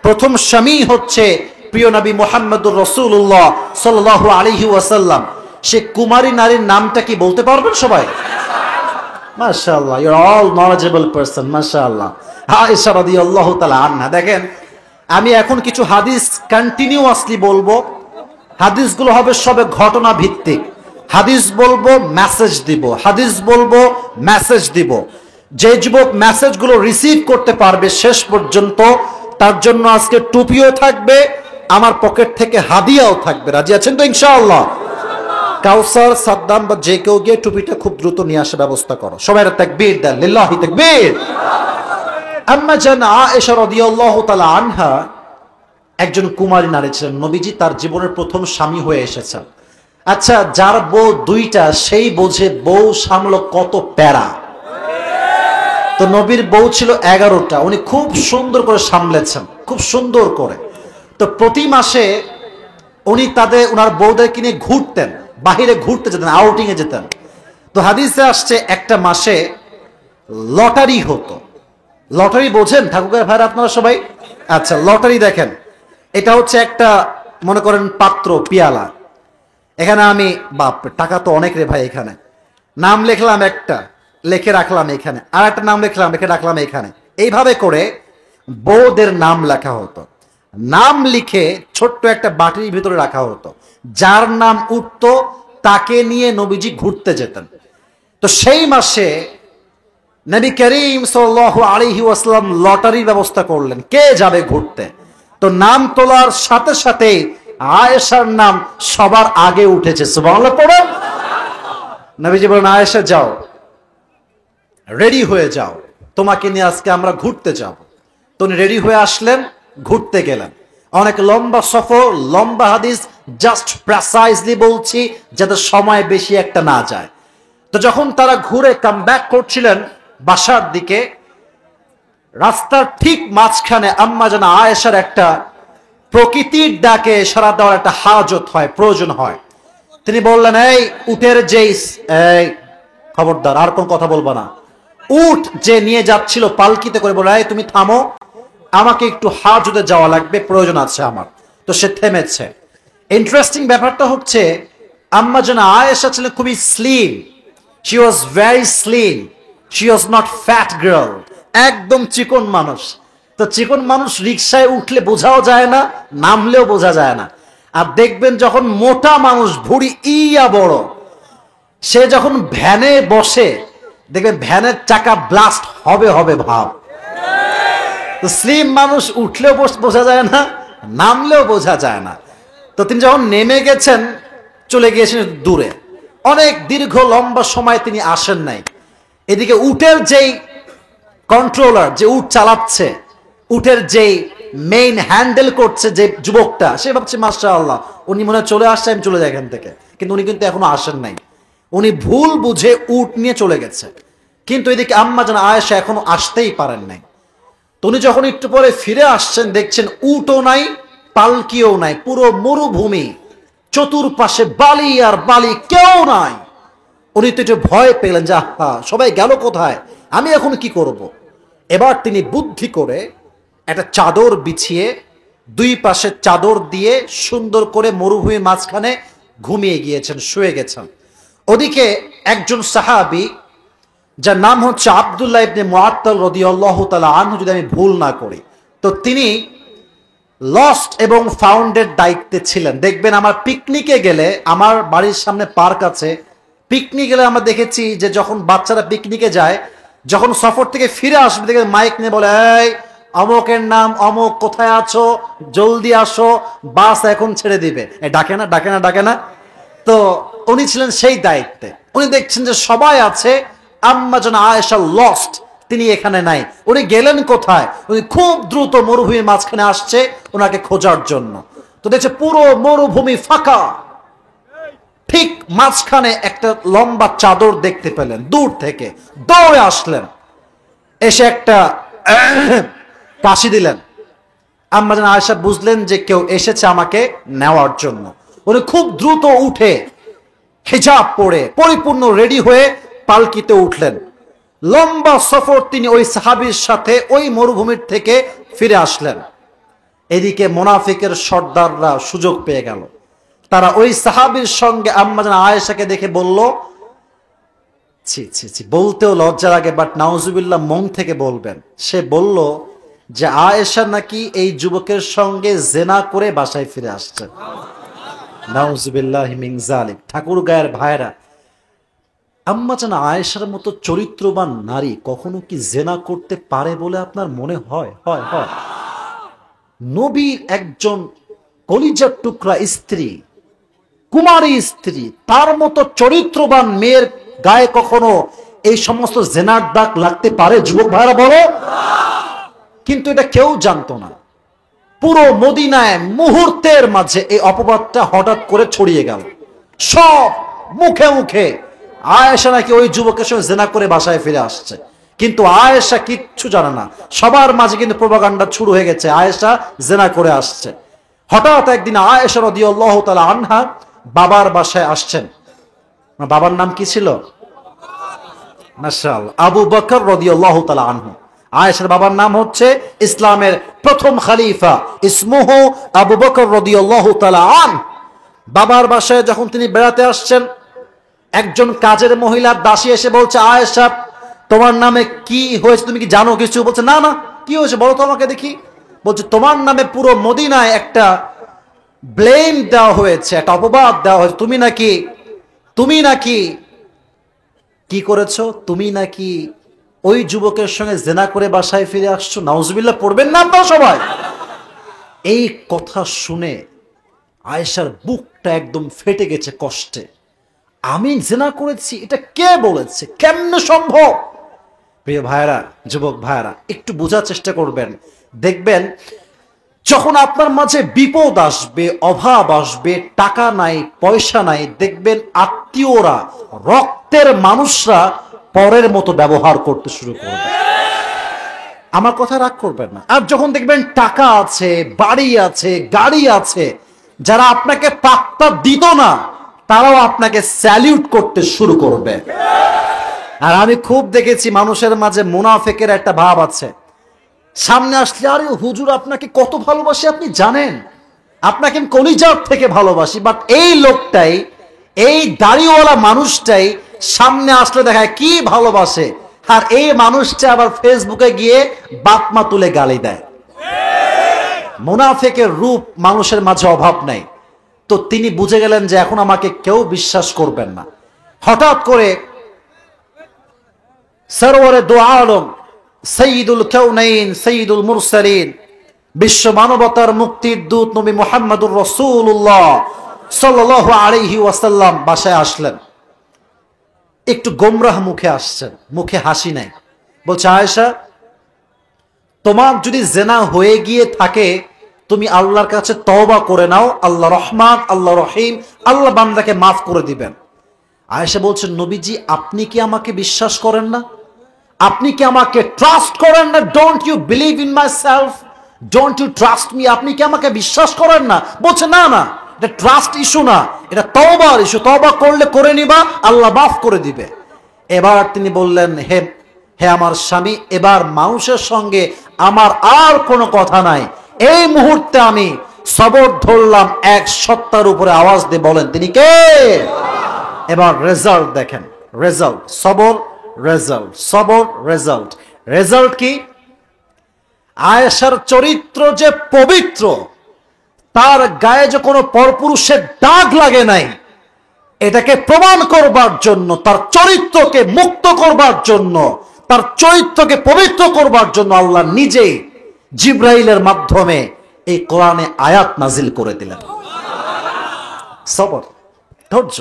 A: প্রথম স্বামী হচ্ছে প্রিয় নবী মুহাম্মদুর রাসূলুল্লাহ সাল্লাল্লাহু আলাইহি ওয়াসাল্লাম। সে কুমারী নারীর নামটা কি বলতে পারবেন সবাই? মাশাআল্লাহ, you are all knowledgeable person, মাশাআল্লাহ। আয়েশা রাদিয়াল্লাহু তাআলা আনহা। দেখেন আমি এখন কিছু হাদিস কন্টিনিউয়াসলি বলবো, হাদিসগুলো হবে সবে ঘটনা ভিত্তিক। হাদিস বলবো, মেসেজ দিব, হাদিস বলবো, মেসেজ দিব। যে যুবক মেসেজগুলো রিসিভ করতে পারবে শেষ পর্যন্ত, তার জন্য আজকে টুপিও থাকবে, আমার পকেট থেকে হাদিয়াও থাকবে। রাজি আছেন তো ইনশাআল্লাহ? কাউসার, সাদ্দাম বা যে কেউ গিয়ে টুপিটা খুব দ্রুত নিয়ে আসার ব্যবস্থা করো। সবাই তাকবীর দেন, লিল্লাহি তাকবীর। আম্মা জান আয়েশা রাদিয়াল্লাহু তাআলা আনহা একজন কুমারী নারী ছিলেন। নবীজি তার জীবনের প্রথম স্বামী হয়ে এসেছেন। আচ্ছা, যার বউ দুইটা সেই বোঝে বউ সামলো কত প্যারা। তো নবীর বউ ছিল 11টা, উনি খুব সুন্দর করে সামলেছেন, খুব সুন্দর করে। তো প্রতি মাসে উনি ওনার বউদেরকে নিয়ে ঘুরতেন, বাহিরে ঘুরতে যেতেন, আউটিং এ যেতেন। তো হাদিসে আসছে একটা মাসে লটারি হতো। লটারি বোঝেন ঠাকুরের ভাইরা আপনারা সবাই? আচ্ছা, লটারি দেখেন, এটা হচ্ছে একটা মনে করেন পাত্র, পিয়ালা। এখানে আমি বাপ টাকা তো অনেক রে ভাই, এখানে নাম লিখলাম, একটা লিখে রাখলাম এখানে, আর একটা নাম লিখলাম, লিখে রাখলাম এখানে। এইভাবে করে বউদের নাম লেখা হতো। নাম লিখে ছোট্ট একটা বাটির ভিতরে রাখা হতো। যার নাম উঠতো তাকে নিয়ে নবীজি ঘুরতে যেতেন। তো সেই মাসে নবী করিম সাল্লাল্লাহু আলাইহি ওয়াসাল্লাম লটারির ব্যবস্থা করলেন, কে যাবে ঘুরতে। তো নাম তোলার সাথে সাথে আয়েশার নাম সবার আগে উঠেছে। সুবহানাল্লাহ পড়েন। নবীজি বলেন, আয়েশা যাও, রেডি হয়ে যাও, তোমাকে নিয়ে আজকে আমরা ঘুরতে যাব। তো উনি রেডি হয়ে আসলেন, ঘুরতে গেলেন। অনেক লম্বা সফর, লম্বা হাদিস, জাস্ট প্রেসাইজলি বলছি যাতে সময় বেশি একটা না যায়। তো যখন তারা ঘুরে কাম ব্যাক করছিলেন বাসার দিকে, রাস্তার ঠিক মাঝখানে আম্মা জান আয়েশার একটা প্রকৃতির ডাকে সাড়া দেওয়ার একটা হাজত হয়, প্রয়োজন হয়। তিনি বললেন, এই উটের এই খবরদার, আর কোন কথা বলবা না। উট যে নিয়ে যাচ্ছিল পালকিতে করে বলে, এই তুমি থামো, আমাকে একটু হাজতে যাওয়া লাগবে, প্রয়োজন আছে আমার। তো সে থেমেছে। ইন্টারেস্টিং ব্যাপারটা হচ্ছে আম্মা জান আয়েশা ছিলেন খুবই slim. She was very slim, she was not fat girl, একদম চিকন মানুষ। তো চিকন মানুষ রিকশায় উঠলে বোঝাও যায় না, নামলেও বোঝা যায় না। আর দেখবেন যখন মোটা মানুষ, ভুঁড়ি ইয়া বড়, সে যখন ভ্যানে বসে দেখবেন ভ্যানের চাকা ব্লাস্ট হবে হবে ভাব। তো স্লিম মানুষ উঠলেও বোঝা যায় না, নামলেও বোঝা যায় না। তো তিনি যখন নেমে গেছেন, চলে গিয়েছেন দূরে, অনেক দীর্ঘ লম্বা সময় তিনি আসেন নাই। এদিকে উটের যেই কন্ট্রোলার, যে উট চালাচ্ছে, উটের যেই মেইন হ্যান্ডেল করছে যে যুবকটা, সে ভাবছে মাশাআল্লাহ উনি মনে হয় চলে আসছে, আমি চলে যাই এখান থেকে। কিন্তু উনি কিন্তু এখনো আসেন নাই, উনি ভুল বুঝে উট নিয়ে চলে গেছে। কিন্তু এদিকে আম্মা জান আয়েশা এখনো আসতেই পারেন নাই। তো উনি যখন একটু পরে ফিরে আসছেন, দেখছেন উটও নাই, পালকিও নাই, পুরো মরুভূমি, চতুর্পাশে বালি আর বালি, কেউ নাই। উনি তো একটু ভয় পেলেন যে আহা, সবাই গেল কোথায়, আমি এখন কি করব। এবার তিনি বুদ্ধি করে একটা চাদর বিছিয়ে, দুই পাশে চাদর দিয়ে সুন্দর করে মরুভূমির মাঝখানে ঘুমিয়ে গিয়েছেন, শুয়ে গেছেন। ওদিকে একজন সাহাবী, যার নাম হচ্ছে আব্দুল্লাহ ইবনে মুআত্তাল রাদিয়াল্লাহু তাআলা আনহু, যদি আমি ভুল না করি, তো তিনি লস্ট এবং ফাউন্ডের দায়িত্বে ছিলেন। দেখবেন আমার পিকনিকে গেলে, আমার বাড়ির সামনে পার্ক আছে, পিকনিক গেলে আমরা দেখেছি যে যখন বাচ্চারা পিকনিকে যায়, যখন সফর থেকে ফিরে আসবে দেখে মাইক নিয়ে বলে, এই অমুকের নাম অমুক, কোথায় আছো, জলদি আসো, বাস এখন ছেড়ে দিবে। ডাকে না, ডাকে না, ডাকে না। তো উনি ছিলেন সেই দায়িত্বে। উনি দেখছেন যে সবাই আছে, আম্মা জান আয়েশা লস্ট, তিনি এখানে নাই। উনি গেলেন কোথায়? উনি খুব দ্রুত মরুভূমির মাঝখানে আসছে ওনাকে খোঁজার জন্য। তো দেখছে পুরো মরুভূমি ফাঁকা, ঠিক মাঝখানে একটা লম্বা চাদর দেখতে পেলেন, দূর থেকে দৌড়ে আসলেন, এসে একটা কাশি দিলেন। আম্মা জান আয়েশা বুঝলেন যে কেউ এসেছে আমাকে নেওয়ার জন্য। উনি খুব দ্রুত উঠে হিজাব পরে পরিপূর্ণ রেডি হয়ে পালকিতে উঠলেন। লম্বা সফর তিনি ওই সাহাবীর সাথে ওই মরুভূমির থেকে ফিরে আসলেন। এদিকে মুনাফিকের সর্দাররা সুযোগ পেয়ে গেল। তারা ওই সাহাবীর সঙ্গে আম্মা জান আয়েশাকে দেখে বলল, ছি ছি ছি, বলতেও লজ্জা লাগে, বাট নাউজুবিল্লাহ মন থেকে বলবেন। সে বলল যে আয়েশা নাকি এই যুবকের সঙ্গে জেনা করে বাসায় ফিরে আসছে। নাউজুবিল্লাহি মিন যালিক। ঠাকুর গায়ের ভাইরা, আম্মা জান আয়েশার মতো চরিত্রবান নারী কখনো কি জেনা করতে পারে বলে আপনার মনে হয়? হয় হয়। নবীর একজন কলিজার টুকরা স্ত্রী, কুমারী স্ত্রী, তার মতো চরিত্রবান মেয়ের গায়ে কখনো এই সমস্ত জেনার দাগ লাগতে পারে? যুবক ভাইরা বলো। কিন্তু এটা কেউ জানতো না। পুরো মদিনায় মুহূর্তের মাঝে এই অপবাদটা হঠাৎ করে ছড়িয়ে গেল। সব মুখে মুখে আয়েশা নাকি ওই যুবকের সঙ্গে জেনা করে বাসায় ফিরে আসছে, কিন্তু আয়েশা কিচ্ছু জানে না। সবার মাঝে কিন্তু প্রোপাগান্ডা শুরু হয়ে গেছে, আয়েশা জেনা করে আসছে। হঠাৎ একদিন আয়েশা রাদিয়াল্লাহু তাআলা আনহা বাবার বাসায় আসছেন। বাবার নাম কি ছিল? মাশাআল্লাহ, আবু বকর রাদিয়াল্লাহু তাআলা আনহু। আয়েশার বাবার নাম হচ্ছে ইসলামের প্রথম খলিফা ইসমুহু আবু বকর রাদিয়াল্লাহু তাআলা আনহু। বাবার বাসায় যখন তিনি বেড়াতে আসছেন, একজন কাজের মহিলার দাসী এসে বলছে, আয়েশা তোমার নামে কি হয়েছে, তুমি কি জানো কিছু? বলছে, না না, কি হয়েছে বলো তো আমাকে দেখি। বলছে, তোমার নামে পুরো মদিনায় একটা ব্লেম দেওয়া হয়েছে, একটা অপবাদ দেওয়া হয়েছে, তুমি নাকি কি করেছো? তুমি নাকি ওই যুবকের সঙ্গে জেনা করে বাসায় ফিরে আসছো। নাউজুবিল্লাহ পড়বেন না আপনারা সবাই? এই কথা শুনে আয়েশার বুকটা একদম ফেটে গেছে কষ্টে। আমি জেনা করেছি, এটা কে বলেছে? কেমনে সম্ভব? প্রিয় ভাইরা, যুবক ভাইরা, একটু বোঝার চেষ্টা করবেন। দেখবেন যখন আপনার মাঝে বিপদ আসবে, অভাব আসবে, টাকা নাই, পয়সা নাই, দেখবেন আত্মীয়রা, রক্তের মানুষরা পরের মতো ব্যবহার করতে শুরু করবে। আমার কথা রাগ করবেন না। আর যখন দেখবেন টাকা আছে, বাড়ি আছে, গাড়ি আছে, যারা আপনাকে পাত্তা দিত না, তারাও আপনাকে স্যালিউট করতে শুরু করবে। আর আমি খুব দেখেছি মানুষের মাঝে মুনাফিকের একটা ভাব আছে। সামনে আসলে, আরে হুজুর আপনাকে কত ভালোবাসি আপনি জানেন, আপনাকে কলিজার থেকে ভালোবাসি। বাট এই লোকটাই, এই দাড়িওয়ালা মানুষটাই সামনে আসলে দেখায় কি ভালোবাসে, আর এই মানুষটা আবার ফেসবুকে গিয়ে বাপমা তুলে গালি দেয়। মুনাফিকের রূপ মানুষের মাঝে অভাব নাই। তো তিনি বুঝে গেলেন যে এখন আমাকে কেউ বিশ্বাস করবেন না। হঠাৎ করে সরওয়ারে দো আলম, সৈয়দুল কাউনাইন, সৈয়দুল মুরসালিন, বিশ্ব মানবতার মুক্তির দূত নবী মুহাম্মদুর রাসূলুল্লাহ সাল্লাল্লাহু আলাইহি ওয়াসাল্লাম বাসায় আসলেন। একটু গোমরাহ মুখে আসছেন, মুখে হাসি নাই। বলছে, আয়েশা তোমার যদি জেনা হয়ে গিয়ে থাকে, তুমি আল্লাহর কাছে তওবা করে নাও, আল্লাহ রহমান, আল্লাহ রহিম, আল্লাহ বান্দাকে মাফ করে দিবেন। আয়েশা বলছেন, নবীজি আপনি কি আমাকে বিশ্বাস করেন না? আপনি কি আমাকে ট্রাস্ট করেন না? Don't you believe in myself? Don't you trust me? আপনি কি আমাকে বিশ্বাস করেন না? বলছে, না না, এটা ট্রাস্ট ইস্যু না, এটা তওবার ইস্যু। তওবা করলে করে নিবা, আল্লাহ মাফ করে দিবে। এবার তিনি বললেন, হে হে আমার স্বামী, এবার মানুষের সঙ্গে আমার আর কোনো কথা নাই। এই মুহূর্তে আমি সবর ধরলাম এক সত্তার উপরে, আওয়াজ দিয়ে বলেন তিনি কে? এবার রেজাল্ট দেখেন, রেজাল্ট, সবর, রেজাল্ট, সবর, রেজাল্ট। রেজাল্ট কি? আয়েশার চরিত্র যে পবিত্র, তার গায়ে যে কোনো পরপুরুষের দাগ লাগে নাই, এটাকে প্রমাণ করবার জন্য, তার চরিত্রকে মুক্ত করবার জন্য, তার চরিত্রকে পবিত্র করবার জন্য আল্লাহ নিজে জিব্রাইলের মাধ্যমে এই কোরআনে আয়াত নাজিল করে দিলেন। সবর, ধৈর্য।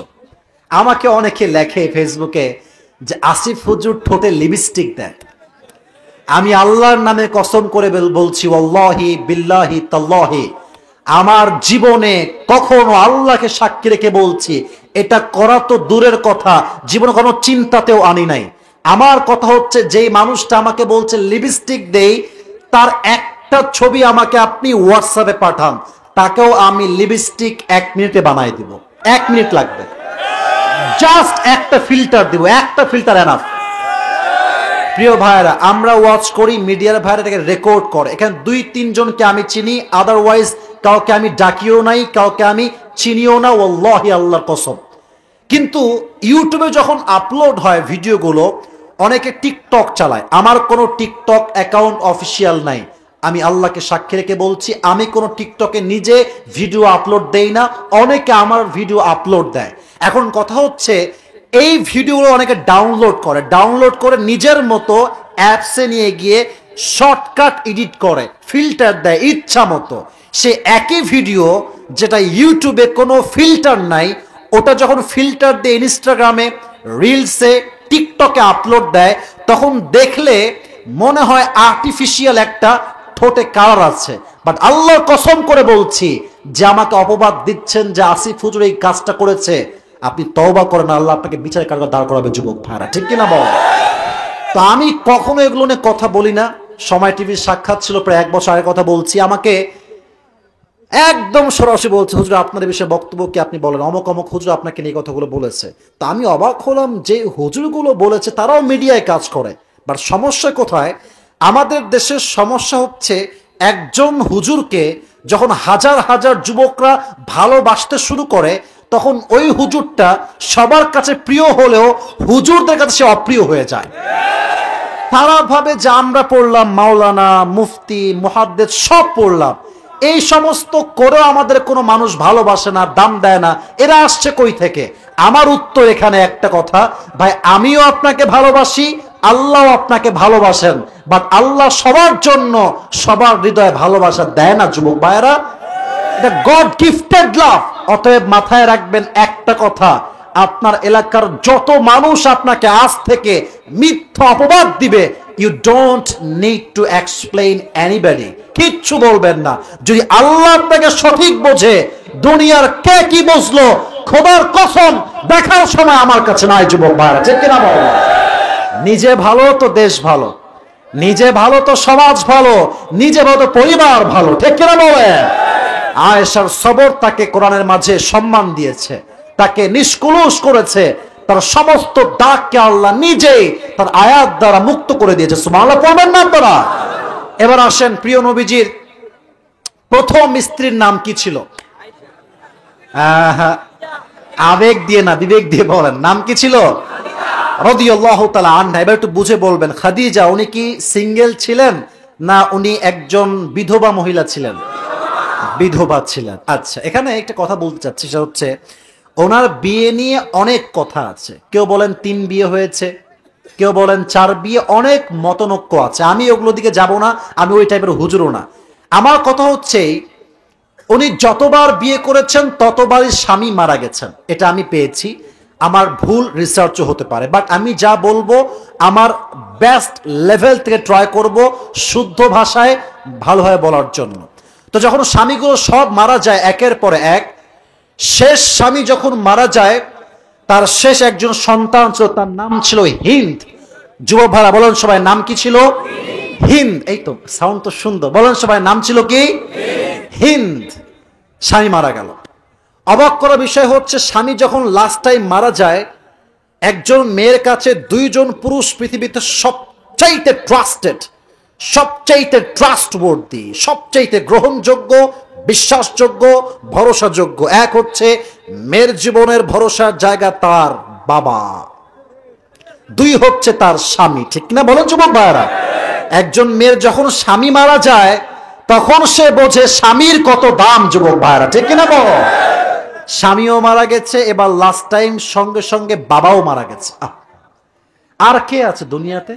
A: আমাকে অনেকে লেখে ফেসবুকে যে আসিফ হুজুর ঠোঁটে লিপস্টিক দেয়। আমি আল্লাহর নামে কসম করে বলছি, ওয়াল্লাহি বিল্লাহি তাল্লাহি, আমার জীবনে কখনো আল্লাহকে সাক্ষী রেখে বলছি, এটা করা তো দূরের কথা, জীবনে কোনো চিন্তাতেও আনি নাই। আমার কথা হচ্ছে, যেই মানুষটা আমাকে বলছে লিপস্টিক দেই, তার একটা ছবি আমাকে আপনি হোয়াটসঅ্যাপে পাঠান, তাকেও আমি লিপস্টিক 1 মিনিটে বানাই দিব। 1 মিনিট লাগবে, জাস্ট একটা ফিল্টার দিব, একটা ফিল্টার এনাফ। প্রিয় ভাইরা, আমরা ওয়াচ করি, মিডিয়ার ভাইরা এটাকে রেকর্ড করে। এখানে 2-3 জনকে আমি চিনি, আদারওয়াইজ কাউকে আমি ডাকিও নাই, কাউকে আমি চিনিও না, ওয়াল্লাহি আল্লাহর কসম। কিন্তু ইউটিউবে যখন আপলোড হয় ভিডিওগুলো, অনেকে টিকটক চালায়। আমার কোনো টিকটক অ্যাকাউন্ট অফিসিয়াল নাই। আমি আল্লাহকে সাক্ষী রেখে বলছি, আমি কোনো টিকটকে নিজে ভিডিও আপলোড দেই না, অনেকে আমার ভিডিও আপলোড দেয়। এখন কথা হচ্ছে, এই ভিডিওগুলো অনেকে ডাউনলোড করে নিজের মতো অ্যাপসে নিয়ে গিয়ে শর্টকাট এডিট করে, ফিল্টার দেয় ইচ্ছা মতো। সে একই ভিডিও যেটা ইউটিউবে কোনো ফিল্টার নাই, ওটা যখন ফিল্টার দিয়ে ইনস্টাগ্রামে, রিলসে, টিকটকে আপলোড দেয়, তখন দেখলে মনে হয় আর্টিফিশিয়াল একটা ঠোঁটে কালার আছে। বাট আল্লাহর কসম করে বলছি, যে আমাকে অপবাদ দিচ্ছেন যে আসিফ হুজুর এই কাজটা করেছে, আপনি তওবা করেন, আল্লাহ আপনাকে বিচারের কারণে দাঁড় করাবে যুবক ভাইরা, ঠিক কিনা বল? তো আমি কখনো এগুলো নিয়ে কথা বলি না। সময় টিভির সাক্ষাৎ ছিল প্রায় 1 বছর আগে, কথা বলছি, আমাকে একদম সরাসরি বলছে, হুজুর আপনার বিষয়ে বক্তব্য কি আপনি বলেন, অমক অমক হুজুর আপনাকে নিয়ে কথাগুলো বলেছে। তা আমি অবাক হলাম যে হুজুরগুলো বলেছে তারাও মিডিয়ায় কাজ করে। বাট সমস্যা কোথায়? আমাদের দেশের সমস্যা হচ্ছে, একজন হুজুরকে যখন হাজার হাজার যুবকরা ভালোবাসতে শুরু করে, তখন ওই হুজুরটা সবার কাছে প্রিয় হলেও হুজুরদের কাছে সে অপ্রিয় হয়ে যায়। তারা ভাবে যে আমরা পড়লাম মাওলানা, মুফতি, মুহাদ্দিস সব পড়লাম, এই সমস্ত করেও আমাদের কোনো মানুষ ভালোবাসে না, দাম দেয় না, এরা আসছে কই থেকে? আমার উত্তর এখানে একটা কথা, ভাই আমিও আপনাকে ভালোবাসি, আল্লাহ আপনাকে ভালোবাসেন, বাট আল্লাহ সবার জন্য সবার হৃদয়ে ভালোবাসা দেয় না যুবক ভাইয়েরা, এটা গড গিফটেড লাভ। অতএব মাথায় রাখবেন একটা কথা, আপনার এলাকার যত মানুষ আপনাকে আজ থেকে মিথ্যা অপবাদ দিবে, you don't need to explain anybody, কিচ্ছু বলবেন না। যদি আল্লাহ আপনাকে সঠিক বোঝে, দুনিয়ার কে কি বুঝলো খোদার কসম দেখার সময় আমার কাছে নাই যুবক ভাইরা, ঠিক কিনা বলো? নিজে ভালো তো দেশ ভালো, নিজে ভালো তো সমাজ ভালো, নিজে ভালো তো পরিবার ভালো, ঠিক কিনা বলে? আয়েশার সবর তাকে কোরআনের মাঝে সম্মান দিয়েছে, তাকে নিষ্কুলুষ করেছে, তার সমস্ত দাগকে আল্লাহ নিজেই তার আয়াত দ্বারা মুক্ত করে দিয়েছে। সুবহানাল্লাহ পড়বেন না আপনারা? এবার আসেন, প্রিয় নবীজির প্রথম স্ত্রীর নাম কি ছিল? আবেগ দিয়ে না, বিবেক দিয়ে বলেন, নাম কি ছিল? রাদিয়াল্লাহু তাআলা আনহা। এবার একটু বুঝে বলবেন, খাদিজা উনি কি সিঙ্গেল ছিলেন না উনি একজন বিধবা মহিলা ছিলেন? বিধবা ছিলেন। আচ্ছা, এখানে একটা কথা বলতে চাচ্ছি, সেটা হচ্ছে ওনার বিয়ে নিয়ে অনেক কথা আছে। কেউ বলেন 3 বিয়ে হয়েছে, কেউ বলেন 4 বিয়ে, অনেক মতনৈক্য আছে। আমি ওগুলো দিকে যাব না, আমি ওই টাইপের হুজুরও না। আমার কথা হচ্ছে, উনি যতবার বিয়ে করেছেন ততবারই স্বামী মারা গেছেন, এটা আমি পেয়েছি। আমার ভুল রিসার্চও হতে পারে, বাট আমি যা বলবো আমার বেস্ট লেভেল থেকে ট্রাই করব শুদ্ধ ভাষায় ভালোভাবে বলার জন্য। তো যখন স্বামীগুলো সব মারা যায় একের পর এক, শেষ স্বামী যখন মারা যায়, তার শেষ একজন সন্তান ছিল, তার নাম ছিল হিন্দ। যুবক ভাইরা বলেন সবাই, নাম কি ছিল? হিন্দ। এই তো সাউন্ড তো সুন্দর, বলেন সবাই, নাম ছিল কি? হিন্দ। স্বামী মারা গেল। অবাক করা বিষয় হচ্ছে, স্বামী যখন লাস্ট টাইম মারা যায়, একজন মেয়ের কাছে 2 জন পুরুষ পৃথিবীতে সবচাইতে ট্রাস্টেড, সবচাইতে ট্রাস্টওয়ার্দি, সবচাইতে গ্রহণযোগ্য, বিশ্বাসযোগ্য, ভরসাযোগ্য। এক হচ্ছে মেয়ের জীবনের ভরসার জায়গা তার বাবা, 2 হচ্ছে তার স্বামী, ঠিক না বলেন যুবক ভাইরা? একজন মেয়ের যখন স্বামী মারা যায়, তখন সে বোঝে স্বামীর কত দাম যুবক ভাইরা, ঠিক কিনা বলো? স্বামীও মারা গেছে, এবার লাস্ট টাইম সঙ্গে সঙ্গে বাবাও মারা গেছে। আর কে আছে দুনিয়াতে?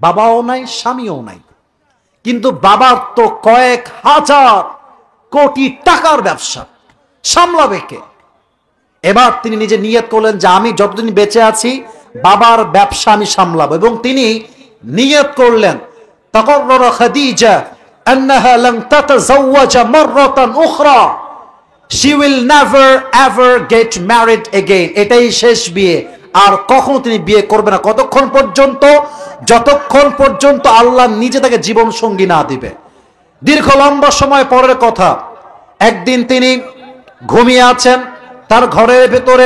A: বাবাও নাই, স্বামীও নাই। কিন্তু বাবার তো কয়েক হাজার কোটি টাকার ব্যবসা, সামলাবে কে? এবার তিনি নিজে নিয়ত করলেন যে আমি যতদিন বেঁচে আছি বাবার ব্যবসা আমি সামলাবো, এবং তিনি নিয়ত করলেন, তাকাররারা খাদিজা আন্নাহা লান তাতাযাওয়াজা মাররাতান Ukhra, she will never ever get married again, এটাই শেষ বিয়ে, আর কখনো তিনি বিয়ে করবে না। কতক্ষণ পর্যন্ত? যতক্ষণ পর্যন্ত আল্লাহ নিজে তাকে জীবন সঙ্গী না দিবে। দীর্ঘ লম্বা সময় পরের কথা, একদিন তিনি ঘুমিয়ে আছেন তার ঘরের ভেতরে,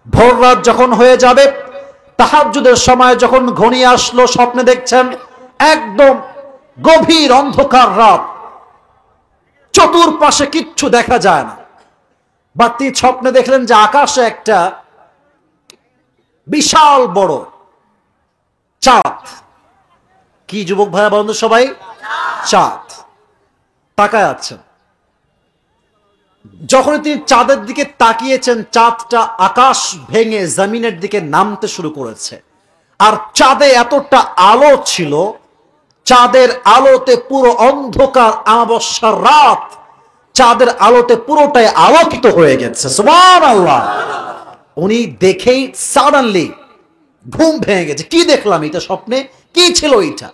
A: ভোর রাত যখন হয়ে যাবে, তাহাজ্জুদের সময় যখন ঘনিয়ে আসলো, স্বপ্নে দেখছেন একদম গভীর অন্ধকার রাত, চতুর্পাশে কিচ্ছু দেখা যায় না। বাট তিনি স্বপ্নে দেখলেন যে আকাশে একটা বিশাল বড় চাঁদ। কি যুবক ভাইয়া বন্ধু সবাই? চাঁদ। তাকায় আছেন। যখন তিনি চাঁদের দিকে তাকিয়েছেন, চাঁদটা আকাশ ভেঙে জমিনের দিকে নামতে শুরু করেছে। আর চাঁদে এতটা আলো ছিল, চাঁদের আলোতে পুরো অন্ধকার আমাবস্যার রাত চাঁদের আলোতে পুরোটাই আলোকিত হয়ে গেছে। সুবহানাল্লাহ। উনি দেখেই সাডেনলি ঘুম ভেঙে গেছে। কি দেখলাম এটা স্বপ্নে, কি ছিল এটা?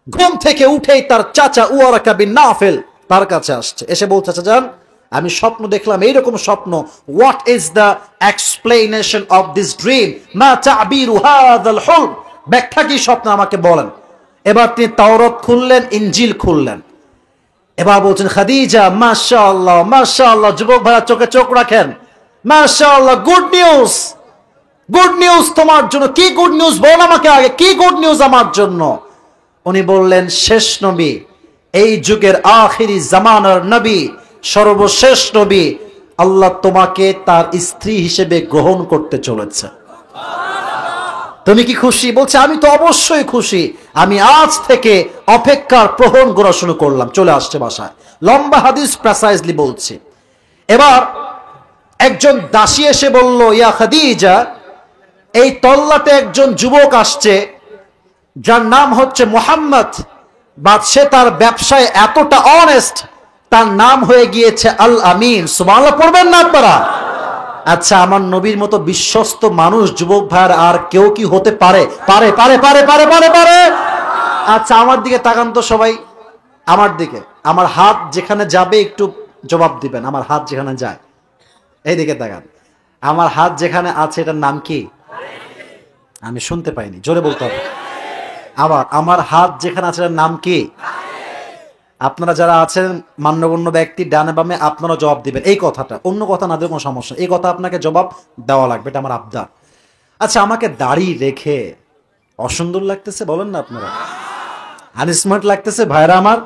A: ঘুম থেকে উঠেই তার চাচা ওয়ারাকা বিন নাফেল তার কাছে আসছে, এসে বলছে, চাচা যান, আমি স্বপ্ন দেখলাম, এইরকম স্বপ্ন। What is the explanation of this dream? মা তাবিরু হাযাল হুলম? ব্যাখ্যা কি স্বপ্ন, আমাকে বলেন। এবার তিনি তাওরাত খুললেন, ইনজিল খুললেন। এবার বলছেন, খাদিজা, মাশাআল্লাহ মাশাআল্লাহ, যুবক ভাইরা চোখে চোখ রাখেন, মাশাআল্লাহ, গুড নিউজ, গুড নিউজ তোমার জন্য। কি গুড নিউজ বল আমাকে আগে, কি গুড নিউজ আমার জন্য? উনি বললেন, শেষ নবী, এই যুগের আখিরি জামানার নবী, সর্বশেষ নবী, আল্লাহ তোমাকে তার স্ত্রী হিসেবে গ্রহণ করতে চলেছে। তুমি কি খুশি? বলছে, আমি তো অবশ্যই খুশি, আমি আজ থেকে অপেক্ষার প্রহর গোনা শুরু করলাম। চলে আসছে বাসায়, লম্বা হাদিস প্রেসাইজলি বলছি। এবার একজন দাসী এসে বলল, ইয়া খাদিজা, এই তল্লাটে একজন যুবক আসছে যার নাম হচ্ছে মুহাম্মদ, বা সে তার ব্যবসায় এতটা অনেস্ট, তার নাম হয়ে গিয়েছে আল আমিন। সুবহানাল্লাহ পড়বেন না আপনারা? আচ্ছা, আমার নবীর মতো বিশ্বস্ত মানুষ যুবক ভাইয়ার আর কেউ কি হতে পারে? পারে পারে পারে পারে পারে পারে আচ্ছা, আমার দিকে তাকান তো সবাই, আমার দিকে। আমার হাত যেখানে যাবে একটু জবাব দিবেন, আমার হাত যেখানে যায়। এই দিকে তাকান, আমার হাত যেখানে আছে এটার নাম কি? আমি শুনতে পাইনি, জোরে বলতে হবে। আবার আমার হাত যেখানে আছে এটার নাম কি? আপনারা যারা আছেন মান্যগণ্য ব্যক্তি, ডানে বামে, আপনারা জবাব দিবেন এই কথাটা, অন্য কথা না দিলে কোনো সমস্যা, এই কথা আপনাকে জবাব দেওয়া লাগবে, এটা আমার আবদার। আচ্ছা, আমাকে দাড়ি রেখে অসুন্দর লাগতেছে বলেন না আপনারা? আনস্মার্ট লাগতেছে ভাইরা আমার?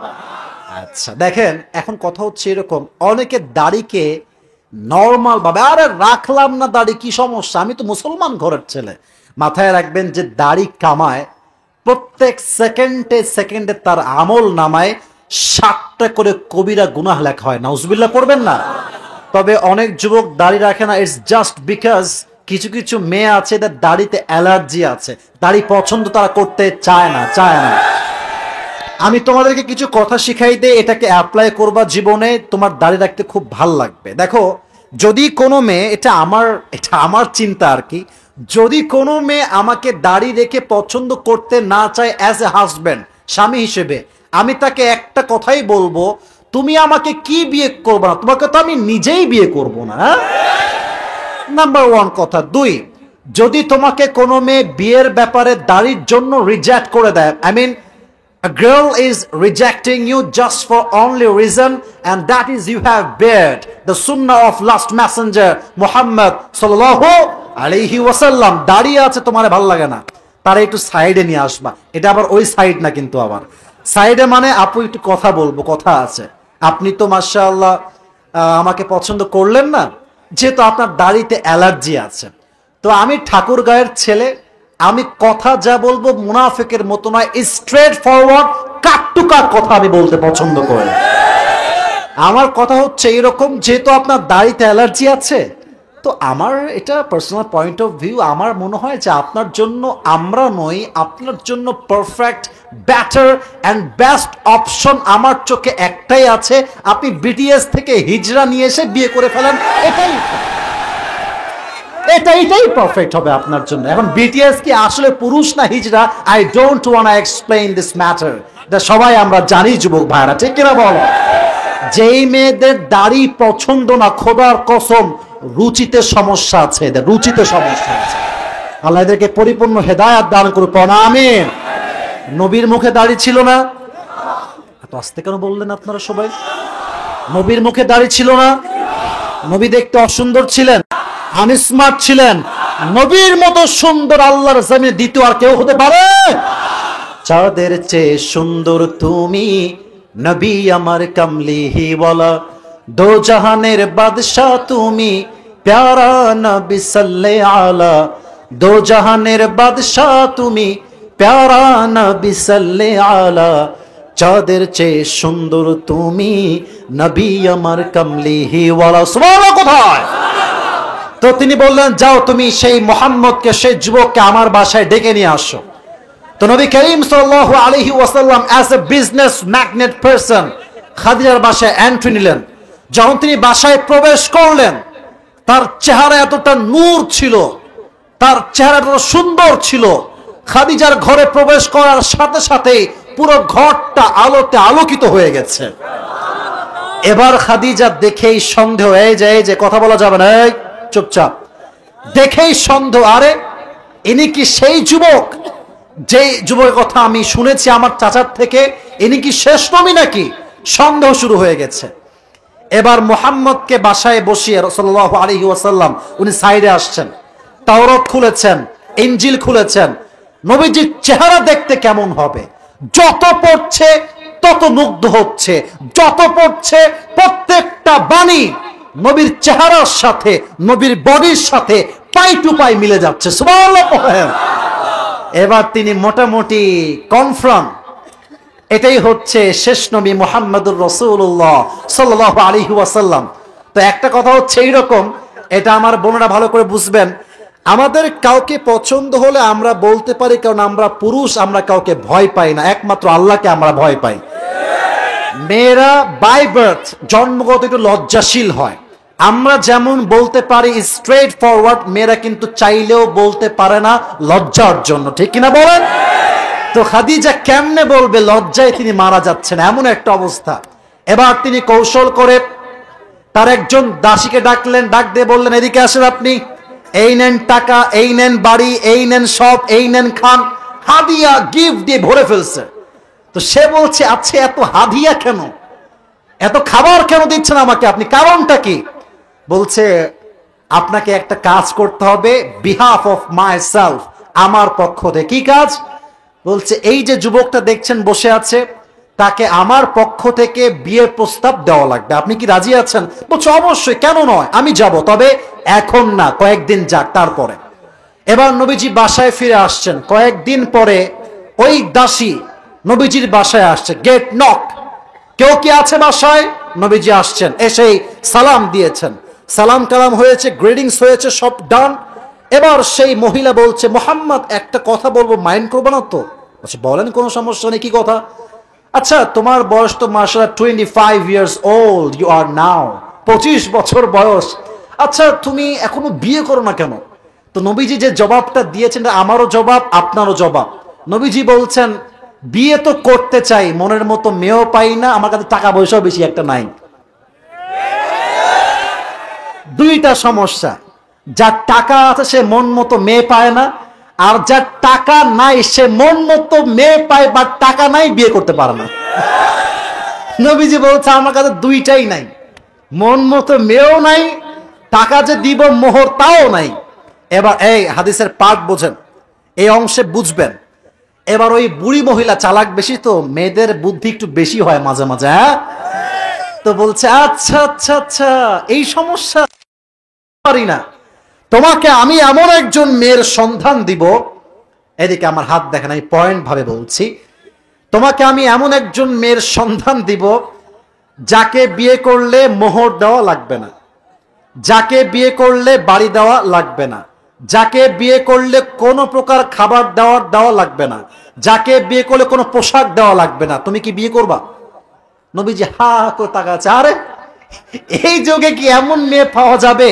A: আচ্ছা দেখেন, এখন কথা হচ্ছে এরকম, অনেকে দাড়িকে নর্মাল ভাবে, আরে রাখলাম না দাড়ি, কি সমস্যা, আমি তো মুসলমান ঘরের ছেলে। মাথায় রাখবেন যে দাড়ি কামায়, প্রত্যেক সেকেন্ডে সেকেন্ডে তার আমল নামায় 60টা করে কবিরা গুনাহ লেখা হয়। নাউজুবিল্লাহ পড়বেন না? তবে অনেক যুবক দাড়ি রাখে না, ইটস জাস্ট বিকজ কিছু কিছু মেয়ে আছে এদের দাড়িতে অ্যালার্জি আছে, দাড়ি পছন্দ তারা করতে চায় না। আমি তোমাদেরকে কিছু কথা শিখাই দেই, এটাকে অ্যাপ্লাই করবা জীবনে, তোমার দাড়ি রাখতে খুব ভাল লাগবে। দেখো, যদি কোনো মেয়ে, এটা আমার চিন্তা আর কি, যদি কোনো মেয়ে আমাকে দাড়ি রেখে পছন্দ করতে না চায় অ্যাজ এ হাজব্যান্ড, স্বামী হিসেবে, আমি তাকে একটা কথাই বলবো, তুমি আমাকে কি বিয়ে করবো না, তোমাকে তো আমি নিজেই বিয়ে করব না। নাম্বার ওয়ান কথা। দুই, যদি তোমাকে কোনো মেয়ে বিয়ের ব্যাপারে দাড়ির জন্য রিজেক্ট করে দেয়, I mean a girl is rejecting you just for only reason, and that is you have bared the sunnah of last messenger Muhammad sallallahu alaihi wasallam, দাঁড়িয়ে আছে, তোমার ভালো লাগে না, তারা একটু সাইডে নিয়ে আসবা। এটা আবার ওই সাইড না কিন্তু, আবার সাইডে মানে আপু একটু কথা বলবো, কথা আছে, আপনি তো মাশাআল্লাহ আমাকে পছন্দ করলেন না, যেহেতু আপনার দাড়িতে অ্যালার্জি আছে। তো আমি ঠাকুর গায়ের ছেলে, আমি কথা যা বলবো মুনাফিকের মতো নয়, স্ট্রেট ফরওয়ার্ড কাট টু কাট কথা আমি বলতে পছন্দ করি। আমার কথা হচ্ছে এরকম, যেহেতু আপনার দাড়িতে অ্যালার্জি আছে, তো আমার এটা পার্সোনাল পয়েন্ট অফ ভিউ, আমার মনে হয় যে আপনার জন্য আমরা নই, আপনার জন্য perfect, better and best option আমার চোখে একটাই আছে, আপনি বিটিএস থেকে হিজরা নিয়ে এসে বিয়ে করে ফেলেন, এটাই পারফেক্ট হবে আপনার জন্য। এখন বিটিএস কি আসলে পুরুষ না হিজড়া, I don't want explain this matter, এটা সবাই আমরা জানি যুবক ভাইরা, ঠিক কিনা বলো? যেই মেয়েদের দাড়ি পছন্দ না, খোদার কসম রুচিতে সমস্যা আছে, এদের রুচিতে সমস্যা আছে। আল্লাহ এদেরকে পরিপূর্ণ হেদায়াত দান করুক, আমিন। নবীর মুখে দাড়ি ছিল না? এত আস্তে কেন বললেন আপনারা সবাই? নবীর মুখে দাড়ি ছিল না? নবী দেখতে অসুন্দর ছিলেন, আনস্মার্ট ছিলেন, নবীর মতো সুন্দর আল্লাহর জমিনে দ্বিতীয় আর কেউ হতে পারে? চাঁদের চেয়ে সুন্দর তুমি, নবী আমার কামলিহি ওয়ালা, দো জাহানের বাদশাহ তুমি, প্যারা নবী সাল্লাল্লাহু আলা, দো জাহানের বাদশাহ তুমি, প্যারা নবী সাল্লাল্লাহু আলা, চাঁদের চেয়ে সুন্দর তুমি, নবী আমার কামলিহি ওয়ালা। সুবহানাল্লাহ কোথায়? তো তিনি বললেন, যাও তুমি সেই মুহাম্মদকে, সেই যুবককে আমার বাসায় ডেকে নিয়ে আসো। তো নবী করিম সাল্লাল্লাহু আলাইহি ওয়াসাল্লাম as a business magnate person খাদিজার বাসায় এন্ট্রি নিলেন। যখন তিনি বাসায় প্রবেশ করলেন, তার চেহারা এতটা নূর ছিল, তার চেহারা এতটা সুন্দর ছিল, খাদিজার ঘরে প্রবেশ করার সাথে সাথে পুরো ঘরটা আলোতে আলোকিত হয়ে গেছে। এবার খাদিজা দেখেই সন্দেহ, এই যে কথা বলা যাবে না, এই চুপচাপ, দেখেই সন্দেহ, আরে ইনি কি সেই যুবক, যে যুবকের কথা আমি শুনেছি আমার চাচার থেকে, ইনি কি শেষ নবী নাকি? সন্দেহ শুরু হয়ে গেছে। এবার মুহাম্মদকে বাসায় বসিয়ে রাসূলুল্লাহ আলাইহি ওয়াসাল্লাম উনি সাইডে আসছেন, তাওরাত খুলেছেন, ইনজিল খুলেছেন, নবীজির চেহারা দেখতে কেমন হবে। যত পড়ছে তত মুগ্ধ হচ্ছে, যত পড়ছে প্রত্যেকটা বাণী নবীর চেহারার সাথে, নবীর বডির সাথে পাই টু পাই মিলে যাচ্ছে। সুবহানাল্লাহ। এবার তিনি মোটামুটি কনফার্ম, এটাই হচ্ছে শেষ নবী মুহাম্মদুর রাসূলুল্লাহ সাল্লাল্লাহু আলাইহি ওয়াসাল্লাম। তো একটা কথা হচ্ছে এইরকম, এটা আমার বোনেরা ভালো করে বুঝবেন, আমাদের কাউকে পছন্দ হলে আমরা বলতে পারি, কারণ আমরা পুরুষ, আমরা কাউকে ভয় পাই না, একমাত্র আল্লাহকে আমরা ভয় পাই। মেয়েরা বাই বার্থ জন্মগত একটু লজ্জাশীল হয়। আমরা যেমন বলতে পারি স্ট্রেট ফরওয়ার্ড, মেয়েরা কিন্তু চাইলেও বলতে পারে না লজ্জার জন্য, ঠিক কিনা বলেন? তো খাদিজা কেমনে বলবে, লজ্জায় তিনি মারা যাচ্ছেন, এমন একটা অবস্থা। এবার তিনি কৌশল করে তার একজন দাসীকে ডাকলেন, ডাক দিয়ে বললেন, এদিকে আসেন আপনি, এই নেন টাকা, এই নেন বাড়ি, এই নেন সব, এই নেন খান। হাদিয়া গিফট দিয়ে ভরে ফেলছে। তো সে বলছে, আচ্ছা এত হাদিয়া কেন, এত খাবার কেন দিচ্ছেন আমাকে আপনি, কারণটা কি? বলছে, আপনাকে একটা কাজ করতে হবে, বিহাফ অফ মাই সেলফ, আমার পক্ষ থেকে। কি কাজ? বলছে, এই যে যুবকটা দেখছেন বসে আছে, তাকে আমার পক্ষ থেকে বিয়ের প্রস্তাব দেওয়া লাগবে, আপনি কি রাজি আছেন? বলছে, অবশ্যই, কেন নয়, আমি যাব, তবে এখন না, কয়েকদিন যাক তারপরে। এবার নবীজি বাসায় ফিরে আসছেন। কয়েকদিন পরে ওই দাসী নবীজির বাসায় আসছে, গেট নক, কেউ কি আছে বাসায়? নবীজি আসছেন, এসেই সালাম দিয়েছেন, সালাম কালাম হয়েছে, গ্রিটিংস হয়েছে, সব ডান। এবার সেই মহিলা বলছে, মুহাম্মদ একটা কথা বলবো, মাইন্ড করবে না তো? বলছে, বলেন, কোনো সমস্যা নেই। কি কথা? আচ্ছা তোমার বয়স তো মাশাআল্লাহ 25 ইয়ার্স ওল্ড, ইউ আর নাও, 25 বছর বয়স, আচ্ছা তুমি এখনো বিয়ে করো না কেন? তো নবীজি যে জবাবটা দিয়েছেন, আমারও জবাব, আপনারও জবাব। নবীজি বলছেন, বিয়ে তো করতে চাই, মনের মতো মেয়েও পাই না, আমার কাছে টাকা পয়সাও বেশি একটা নাই। দুইটা সমস্যা, যার টাকা আছে সে মন মতো মেয়ে পায় না, আর যার টাকা নাই সে মন মতো মেয়ে পায় বা টাকা নাই, বিয়ে করতে পারে না। নবীজি বলছে, আমার কাছে দুইটাই নাই, মন মতো মেয়েও নাই, টাকা যে দিব মোহর তাও নাই। এবার এই হাদিসের পাঠ বোঝেন, এই অংশে বুঝবেন। এবার ওই বুড়ি মহিলা চালাক বেশি, তো মেয়েদের বুদ্ধি একটু বেশি হয় মাঝে মাঝে, হ্যাঁ? তো বলছে, আচ্ছা আচ্ছা আচ্ছা, এই সমস্যা, পারি না, তোমাকে আমি এমন একজন মেয়ের সন্ধান দিব, এদিকে আমার হাত দেখেন, আমি পয়েন্ট ভাবে বলছি, তোমাকে আমি এমন একজন মেয়ের সন্ধান দিব, যাকে বিয়ে করলে মোহর দেওয়া লাগবে না, যাকে বিয়ে করলে বাড়ি দেওয়া লাগবে না, যাকে বিয়ে করলে কোনো প্রকার খাবার দেওয়া লাগবে না, যাকে বিয়ে করলে কোনো পোশাক দেওয়া লাগবে না। তুমি কি বিয়ে করবা? নবীজি হা করে তাকাচ্ছে, আরে এই যুগে কি এমন মেয়ে পাওয়া যাবে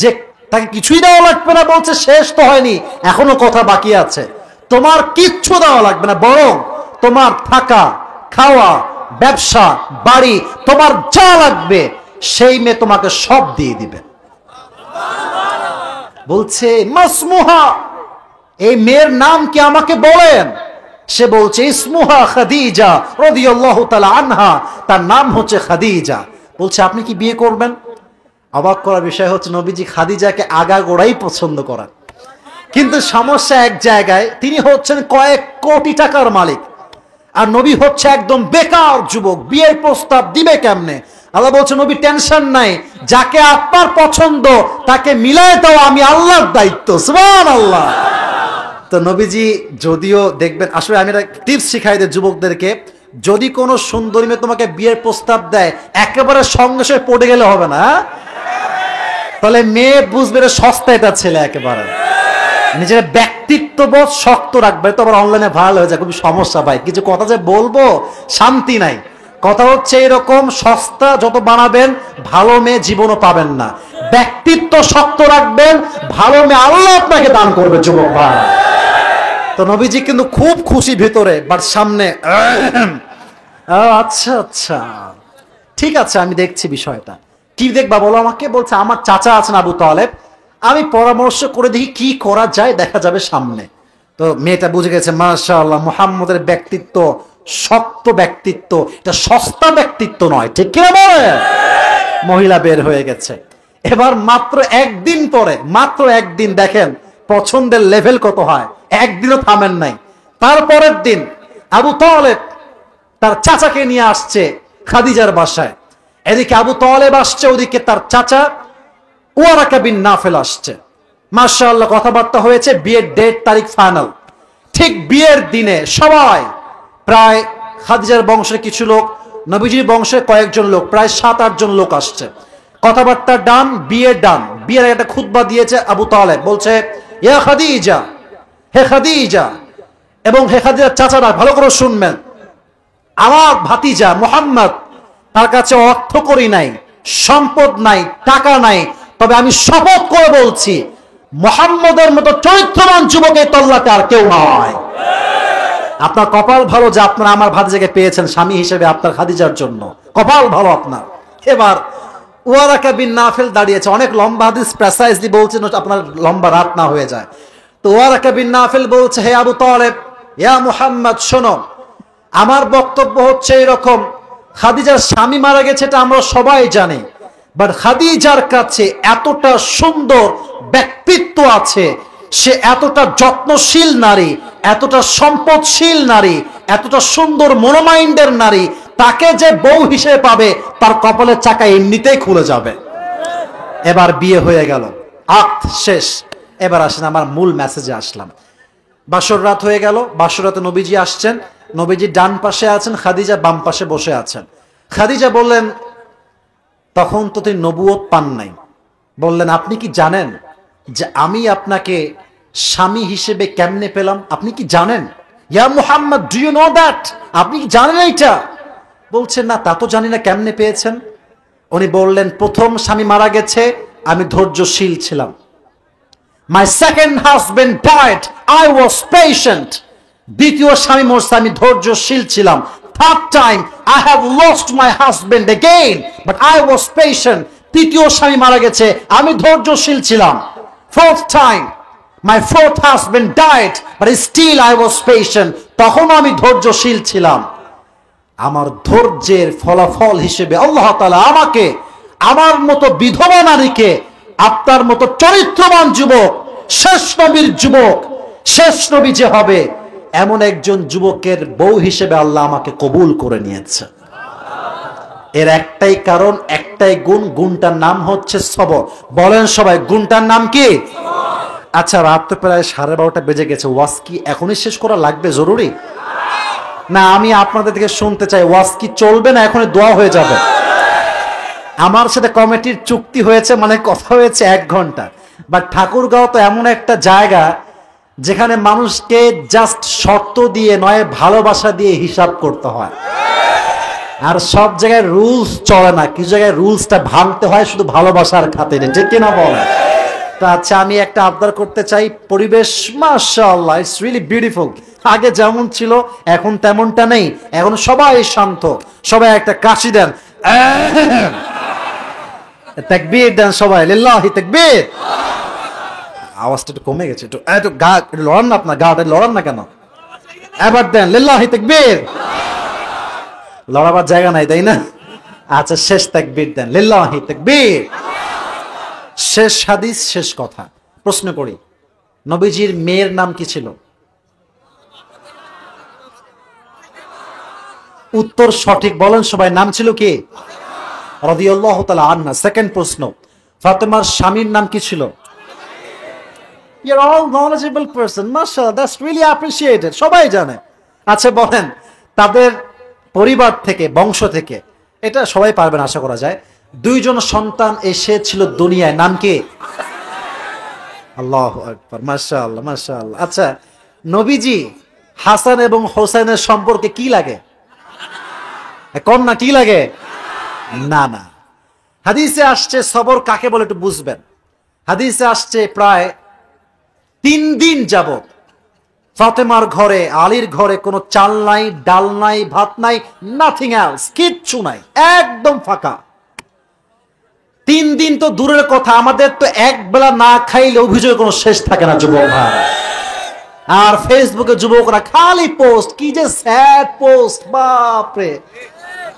A: যে তাকে কিছুই দেওয়া লাগবে না? বলছে, শেষ তো হয়নি, এখনো কথা বাকি আছে। তোমার কিচ্ছু দেওয়া লাগবে না, বরং তোমার থাকা, খাওয়া, ব্যবসা, বাড়ি, তোমার যা লাগবে সেই মেয়ে তোমাকে সব দিয়ে দিবে। বলছে, মাসমুহা, এই মেয়ের নাম কি আমাকে বলেন? সে বলছে, ইসমুহা খাদিজা রাদিয়াল্লাহু তাআলা আনহা, তার নাম হচ্ছে খাদিজা। বলছে, আপনি কি বিয়ে করবেন? অবাক করার বিষয় হচ্ছে, নবীজি খাদিজাকে আগাগোড়াই পছন্দ করেন, কিন্তু সমস্যা এক জায়গায়, তিনি হচ্ছেন কয়েক কোটি টাকার মালিক, আর নবী হচ্ছে একদম বেকার যুবক, বিয়ের প্রস্তাব দিবে কেমনে? আল্লাহ বলছে, নবী টেনশন নাই, যাকে আপনার পছন্দ তাকে মিলায় দাও, আমি আল্লাহর দায়িত্ব। সুবহানাল্লাহ। তো নবীজি যদিও দেখবেন, আসলে আমি একটা টিপস শিখাই দিই যুবকদেরকে, যদি কোনো সুন্দরী মেয়ে তোমাকে বিয়ের প্রস্তাব দেয়, একেবারে সঙ্গে সঙ্গে পড়ে গেলে হবে না। তাহলে মেয়ে বুঝবে সস্তা এটা ছেলে, একেবারে নিজের ব্যক্তিত্ববোধ শক্ত রাখবে। তো আবার অনলাইনে ভাইরাল হয়ে যায়, খুবই সমস্যা ভাই, কিছু কথা যে বলবো শান্তি নাই। কথা হচ্ছে এরকম, সস্তা যত বানাবেন ভালো মেয়ে জীবনও পাবেন না। ব্যক্তিত্ব শক্ত রাখবেন, ভালো মেয়ে আল্লাহ আপনাকে দান করবে যুবক ভাই। তো নবীজি কিন্তু খুব খুশি ভিতরে, বাট সামনে আচ্ছা আচ্ছা ঠিক আছে, আমি দেখছি বিষয়টা। কি দেখবা বলো আমাকে? বলছে আমার চাচা আছেন আবু তালেব, আমি পরামর্শ করে দেখি কি করা যায়, দেখা যাবে সামনে। তো মেয়েটা বুঝে গেছে মাশাআল্লাহ মুহাম্মদের ব্যক্তিত্ব শক্ত ব্যক্তিত্ব, এটা সস্তা ব্যক্তিত্ব নয়, ঠিক কি বলে? মহিলা বের হয়ে গেছে। এবার মাত্র একদিন পরে, মাত্র একদিন, দেখেন পছন্দের লেভেল কত হয়, একদিনও থামেন নাই। তারপরের দিন আবু তালেব তার চাচাকে নিয়ে আসছে খাদিজার বাসায়। এদিকে আবু তালেব আসছে, ওদিকে তার চাচা ওয়ারাকা বিন নাফেল আসছে। মাশাআল্লাহ কথাবার্তা হয়েছে, বিয়ের ডেট তারিখ ফাইনাল। ঠিক বিয়ের দিনে সবাই, প্রায় খাদিজার বংশের কিছু লোক, নবীজির বংশের কয়েকজন লোক, প্রায় 7-8 জন লোক আসছে। কথাবার্তা ডান, বিয়ে ডান। বিয়ের একটা খুতবা দিয়েছে আবু তালেব, বলছে ইয়া খাদিজা, হে খাদিজা, এবং হে খাদিজার চাচারা ভালো করে শুনবেন, আমার ভাতিজা মুহাম্মদ, তার কাছে অর্থ করি নাই, সম্পদ নাই, টাকা নাই, তবে আমি শপথ করে বলছি মুহাম্মদের মতো চরিত্রবান যুবকের তল্লাতে আর কেউ নয়। আপনার কপাল ভালো যে আপনারা আমার ভাতিজাকে পেয়েছেন স্বামী হিসেবে আপনার খাদিজার জন্য, কপাল ভালো আপনার। এবার ওয়ারাকা বিন নাফেল দাঁড়িয়েছে, অনেক লম্বা হাদিস প্রেসাইজলি বলছেন আপনার লম্বা রাত না হয়ে যায়। তো ওয়ারাকা বিন নাফেল বলছে, হে আবু তালেব, ইয়া মুহাম্মদ, শোনো, আমার বক্তব্য হচ্ছে এরকম, খাদিজার স্বামী মারা গেছে এটা আমরা সবাই জানি, বাট খাদিজার কাছে এতটা সুন্দর ব্যক্তিত্ব আছে, সে এতটা যত্নশীল নারী, এতটা সম্পদশীল নারী, এতটা সুন্দর মনোমাইন্ডের নারী, তাকে যে বউ হিসেবে পাবে তার কপালের চাকা এমনিতেই খুলে যাবে। এবার বিয়ে হয়ে গেল, আক্ত শেষ। এবার আসেন আমার মূল মেসেজে আসলাম। বাসর রাত হয়ে গেল, বাসর রাতে নবীজি আসছেন, নবীজি ডান পাশে আছেন, খাদিজা বাম পাশে বসে আছেন। খাদিজা বললেন, তখন তো তিনি নবুয়ত পান নাই, বললেন আপনি কি জানেন যে আমি আপনাকে স্বামী হিসেবে কেমনে পেলাম? আপনি কি জানেন? ইয়া Muhammad, do you know that? আপনি কি জানেন এইটা? বলছেন না, তা তো জানি না, কেমনে পেয়েছেন? উনি বললেন, প্রথম স্বামী মারা গেছে, আমি ধৈর্যশীল ছিলাম। My second husband died, I was patient. দ্বিতীয় স্বামী মরছে, আমি ধৈর্যশীল ছিলাম। Third time I have lost my husband again, but I was patient. তৃতীয় স্বামী মারা গেছে, আমি ধৈর্যশীল ছিলাম। Fourth time my fourth husband died, but still I was patient. তখন আমি ধৈর্যশীল ছিলাম। আমার ধৈর্যের ফলাফল হিসেবে আল্লাহ তাআলা আমাকে, আমার মতো বিধবা নারীকে, আপনার মতো চরিত্রবান যুবক, শেষ নবীর যুবক, শেষ নবী যে হবে এমন একজন যুবকের বউ হিসেবে আল্লাহ আমাকে কবুল করে নিয়েছে। এর একটাই কারণ, একটাই গুণ, গুণটার নাম হচ্ছে সবর। বলেন সবাই, গুণটার নাম কি? আচ্ছা, রাত তো প্রায় 12:30 বেজে গেছে, ওয়াজ কি এখনই শেষ করা লাগবে জরুরি? না, আমি আপনাদের থেকে শুনতে চাই, ওয়াজ কি চলবে না এখনই দোয়া হয়ে যাবে? আমার সাথে কমিটির চুক্তি হয়েছে, মানে কথা হয়েছে 1 ঘন্টা। বাট ঠাকুরগাঁও তো এমন একটা জায়গা যেখানে মানুষকে জাস্ট শর্ত দিয়ে নয়, ভালোবাসা দিয়ে হিসাব করতে হয়। আর সব জায়গায় রুলস চলে না, কিছু জায়গায় রুলসটা ভাঙতে হয় শুধু ভালোবাসার খাতিরে, ঠিক কিনা বলে? তো আচ্ছা, আমি একটা আবদার করতে চাই, পরিবেশ মাশাআল্লাহ, ইটস রিয়েলি বিউটিফুল। আগে যেমন ছিল এখন তেমনটা নেই, এখন সবাই শান্ত, সবাই একটা কাশি দেন, তাকবীর দেন সবাই, লিল্লাহি তাকবীর। আওয়াজটা একটু কমে গেছে, একটু গা লড়ান না, আপনার গাটা লড়ান না কেন? এবার দেন লিল্লাহি তাকবীর। লড়াবার জায়গা নাই, তাই না? আচ্ছা, শেষ তাকবীর দেন, লিল্লাহি তাকবীর। শেষ হাদিস, শেষ কথা। প্রশ্ন করি, নবীজির মেয়ের নাম কি ছিল? উত্তর সঠিক, বলেন সবাই, নাম ছিল কি? রাদিয়াল্লাহু তাআলা আনহা। সেকেন্ড প্রশ্ন, ফাতেমার স্বামীর নাম কি ছিল? You're all knowledgeable person, mashallah, that's really appreciated, সবাই জানে। আচ্ছা বলেন, তাদের পরিবার থেকে, বংশ থেকে, এটা সবাই পারবেন আশা করা যায়। 2 জন সন্তান এসেছিল দুনিয়ায়, নাম কি? আল্লাহু আকবার, মাশাআল্লাহ মাশাআল্লাহ। আচ্ছা, নবীজি হাসান এবং হোসেনের সম্পর্কে কি লাগে? কন্যা কি লাগে? না না, হাদিসে আসছে সবর কাকে বলে একটু বুঝবেন। হাদিসে আসছে প্রায় 3 দিন যাবত ফাতেমার ঘরে, আলীর ঘরে কোনো চাল নাই, ডাল নাই, ভাত নাই, নাথিং এলস, কিচ্ছু নাই, একদম ফাঁকা। 3 দিন তো দূরের কথা, আমাদের তো এক বেলা না খাইলে অভিযোগের কোনো শেষ থাকে না যুবক ভাই। আর ফেসবুকে যুবকরা খালি পোস্ট, কি যে স্যাড পোস্ট, বাপরে,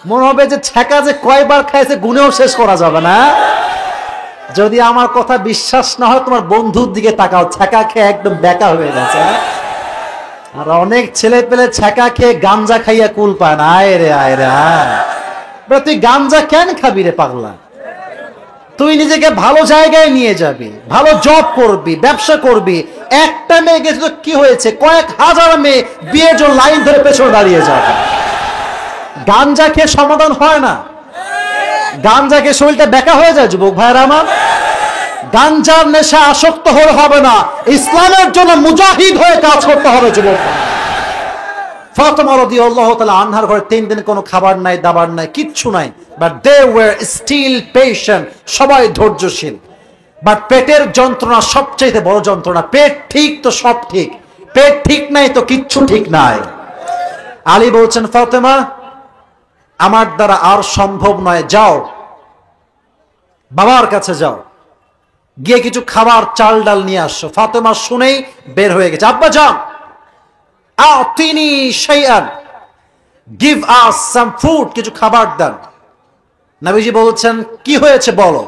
A: মনে হবে যে ছ্যাঁকা যে কয়বার খাইছে গুনেও শেষ করা যাবে না। যদি আমার কথা বিশ্বাস না হয় তোমার বন্ধুর দিকে তাকাও, ছ্যাঁকা খেয়ে একদম বেকা হয়ে গেছে। আর অনেক ছেলে পেলে ছ্যাঁকা খেয়ে গাঞ্জা খাইয়া কুল পায় না। আয় রে আয় রে, তুই গাঞ্জা কেন খাবি রে পাগলা? তুই নিজেকে ভালো জায়গায় নিয়ে যাবি, ভালো জব করবি, ব্যবসা করবি। একটা মেয়ে গেছে তো কি হয়েছে, কয়েক হাজার মেয়ে বিয়ের জন্য লাইন ধরে পেছনে দাঁড়িয়ে যাবে। গাঞ্জা খেয়ে সমাধান হয় না, গাঞ্জা খেয়ে শরীরটা বেকা হয়ে যায় যুবক ভাইরা আমার। গাঞ্জার নেশা আসক্ত হলে হবে না, ইসলামের জন্য মুজাহিদ হয়ে কাজ করতে হবে যুবক। ফাতেমা রাদিয়াল্লাহু তাআলা আনহার ঘরে 3 দিন কোনো খাবার নাই, দাবার নাই, কিচ্ছু নাই, but they were still patient, সবাই ধৈর্যশীল। বাট পেটের যন্ত্রণা সবচেয়ে বড় যন্ত্রণা। পেট ঠিক তো সব ঠিক, পেট ঠিক নাই তো কিচ্ছু ঠিক নাই। আলী বলছেন, ফাতেমা আমার দ্বারা আর সম্ভব নয়, যাও বাবার কাছে যাও, গিয়ে কিছু খাবার চাল ডাল নিয়ে আসো। ফাতেমা শুনেই বের হয়ে গেছে, আব্বা যান, আতিনি শাইআন, গিভ আস সাম ফুড, কিছু খাবার দেন। নবীজি বলছেন, কি হয়েছে বলো?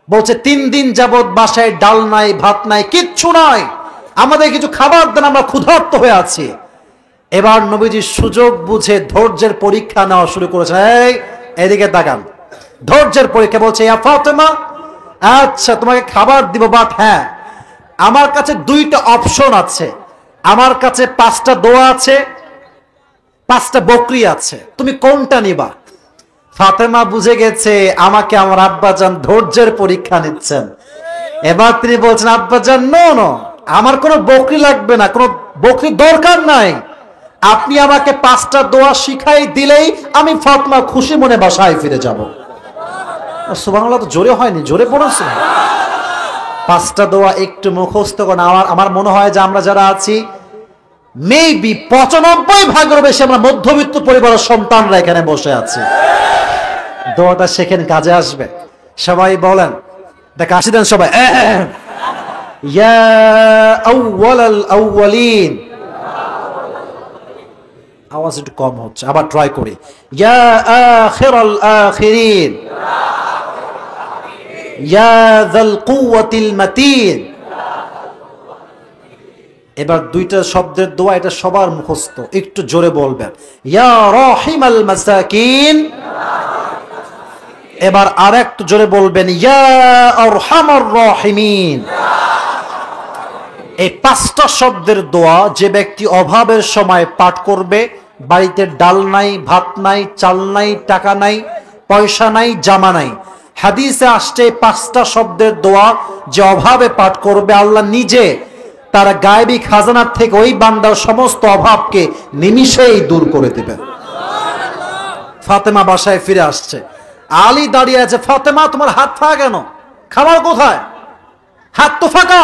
A: বলছে, 3 দিন যাবত বাসায় ডাল নাই, ভাত নাই, কিচ্ছু নাই, আমাদের কিছু খাবার দেন, আমরা ক্ষুধার্ত হয়ে আছি। এবার নবীজি সুযোগ বুঝে ধৈর্যের পরীক্ষা নেওয়া শুরু করেছেন। এই এদিকে তাকান, ধৈর্যের পরীক্ষা। বলছে, ইয়া ফাতেমা, আচ্ছা তোমাকে খাবার দিব, বাট হ্যাঁ আমার কাছে 2টা অপশন আছে, আমার কাছে 5টা দোয়া আছে, 5টা বকরি আছে, তুমি কোনটা নিবা? ফাতেমা বুঝে গেছে আমাকে আমার আব্বাজান ধৈর্যের পরীক্ষা নিচ্ছেন। এবার তিনি বলছেন, আব্বাজান নো নো, আমার কোনো বকরি লাগবে না, কোনো বকরি দরকার নাই, আপনি আমাকে 5টা দোয়া শিখাই দিলেই আমি ফাতেমা খুশি মনে বাসায় ফিরে যাব। সুবহানাল্লাহ, তো জোরে হয়নি, জোরে পড়েছে। 5টা দোয়া একটু মুখস্থ করেন। আমার মনে হয় যে আমরা যারা আছি মেবি 95% বেশি আমরা মধ্যবিত্ত পরিবারের সন্তানরা এখানে বসে আছি। দোয়াটা শেখেন, কাজে আসবে। সবাই বলেন, দেখ আসি দেন সবাই। ইয়া আউওয়ালাল আউওয়ালিন, আওয়াজ একটু কম হচ্ছে, আবার ট্রাই করি। ইয়া আখিরাল আখিরিন, ইয়া যাল কুওয়াতিল মাতিন। এবার 2টা শব্দের দোয়া, এটা সবার মুখস্থ, একটু জোরে বলবেন। ইয়া রাহিমাল মাসাকিন, এবার আরেকটু জোরে বলবেন, ইয়া আরহামার রাহিমিন। এই 5টা শব্দের দোয়া যে ব্যক্তি অভাবের সময় পাঠ করবে, বাড়িতে ডাল নাই, ভাত নাই, চাল নাই, টাকা নাই, পয়সা নাই, জামা নাই, হাদিসে আসছে 5টা শব্দের দোয়া যে অভাবে পাঠ করবে, আল্লাহ নিজে তার গায়েবী খাজানার থেকে ওই বান্দার সমস্ত অভাবকে নিমিষেই দূর করে দিবেন। ফাতেমা বাসায় ফিরে আসছে, আলী দাঁড়িয়ে আছে। ফাতেমা, তোমার হাত ফাঁকা কেন? খাবার কোথায়? হাত তো ফাঁকা।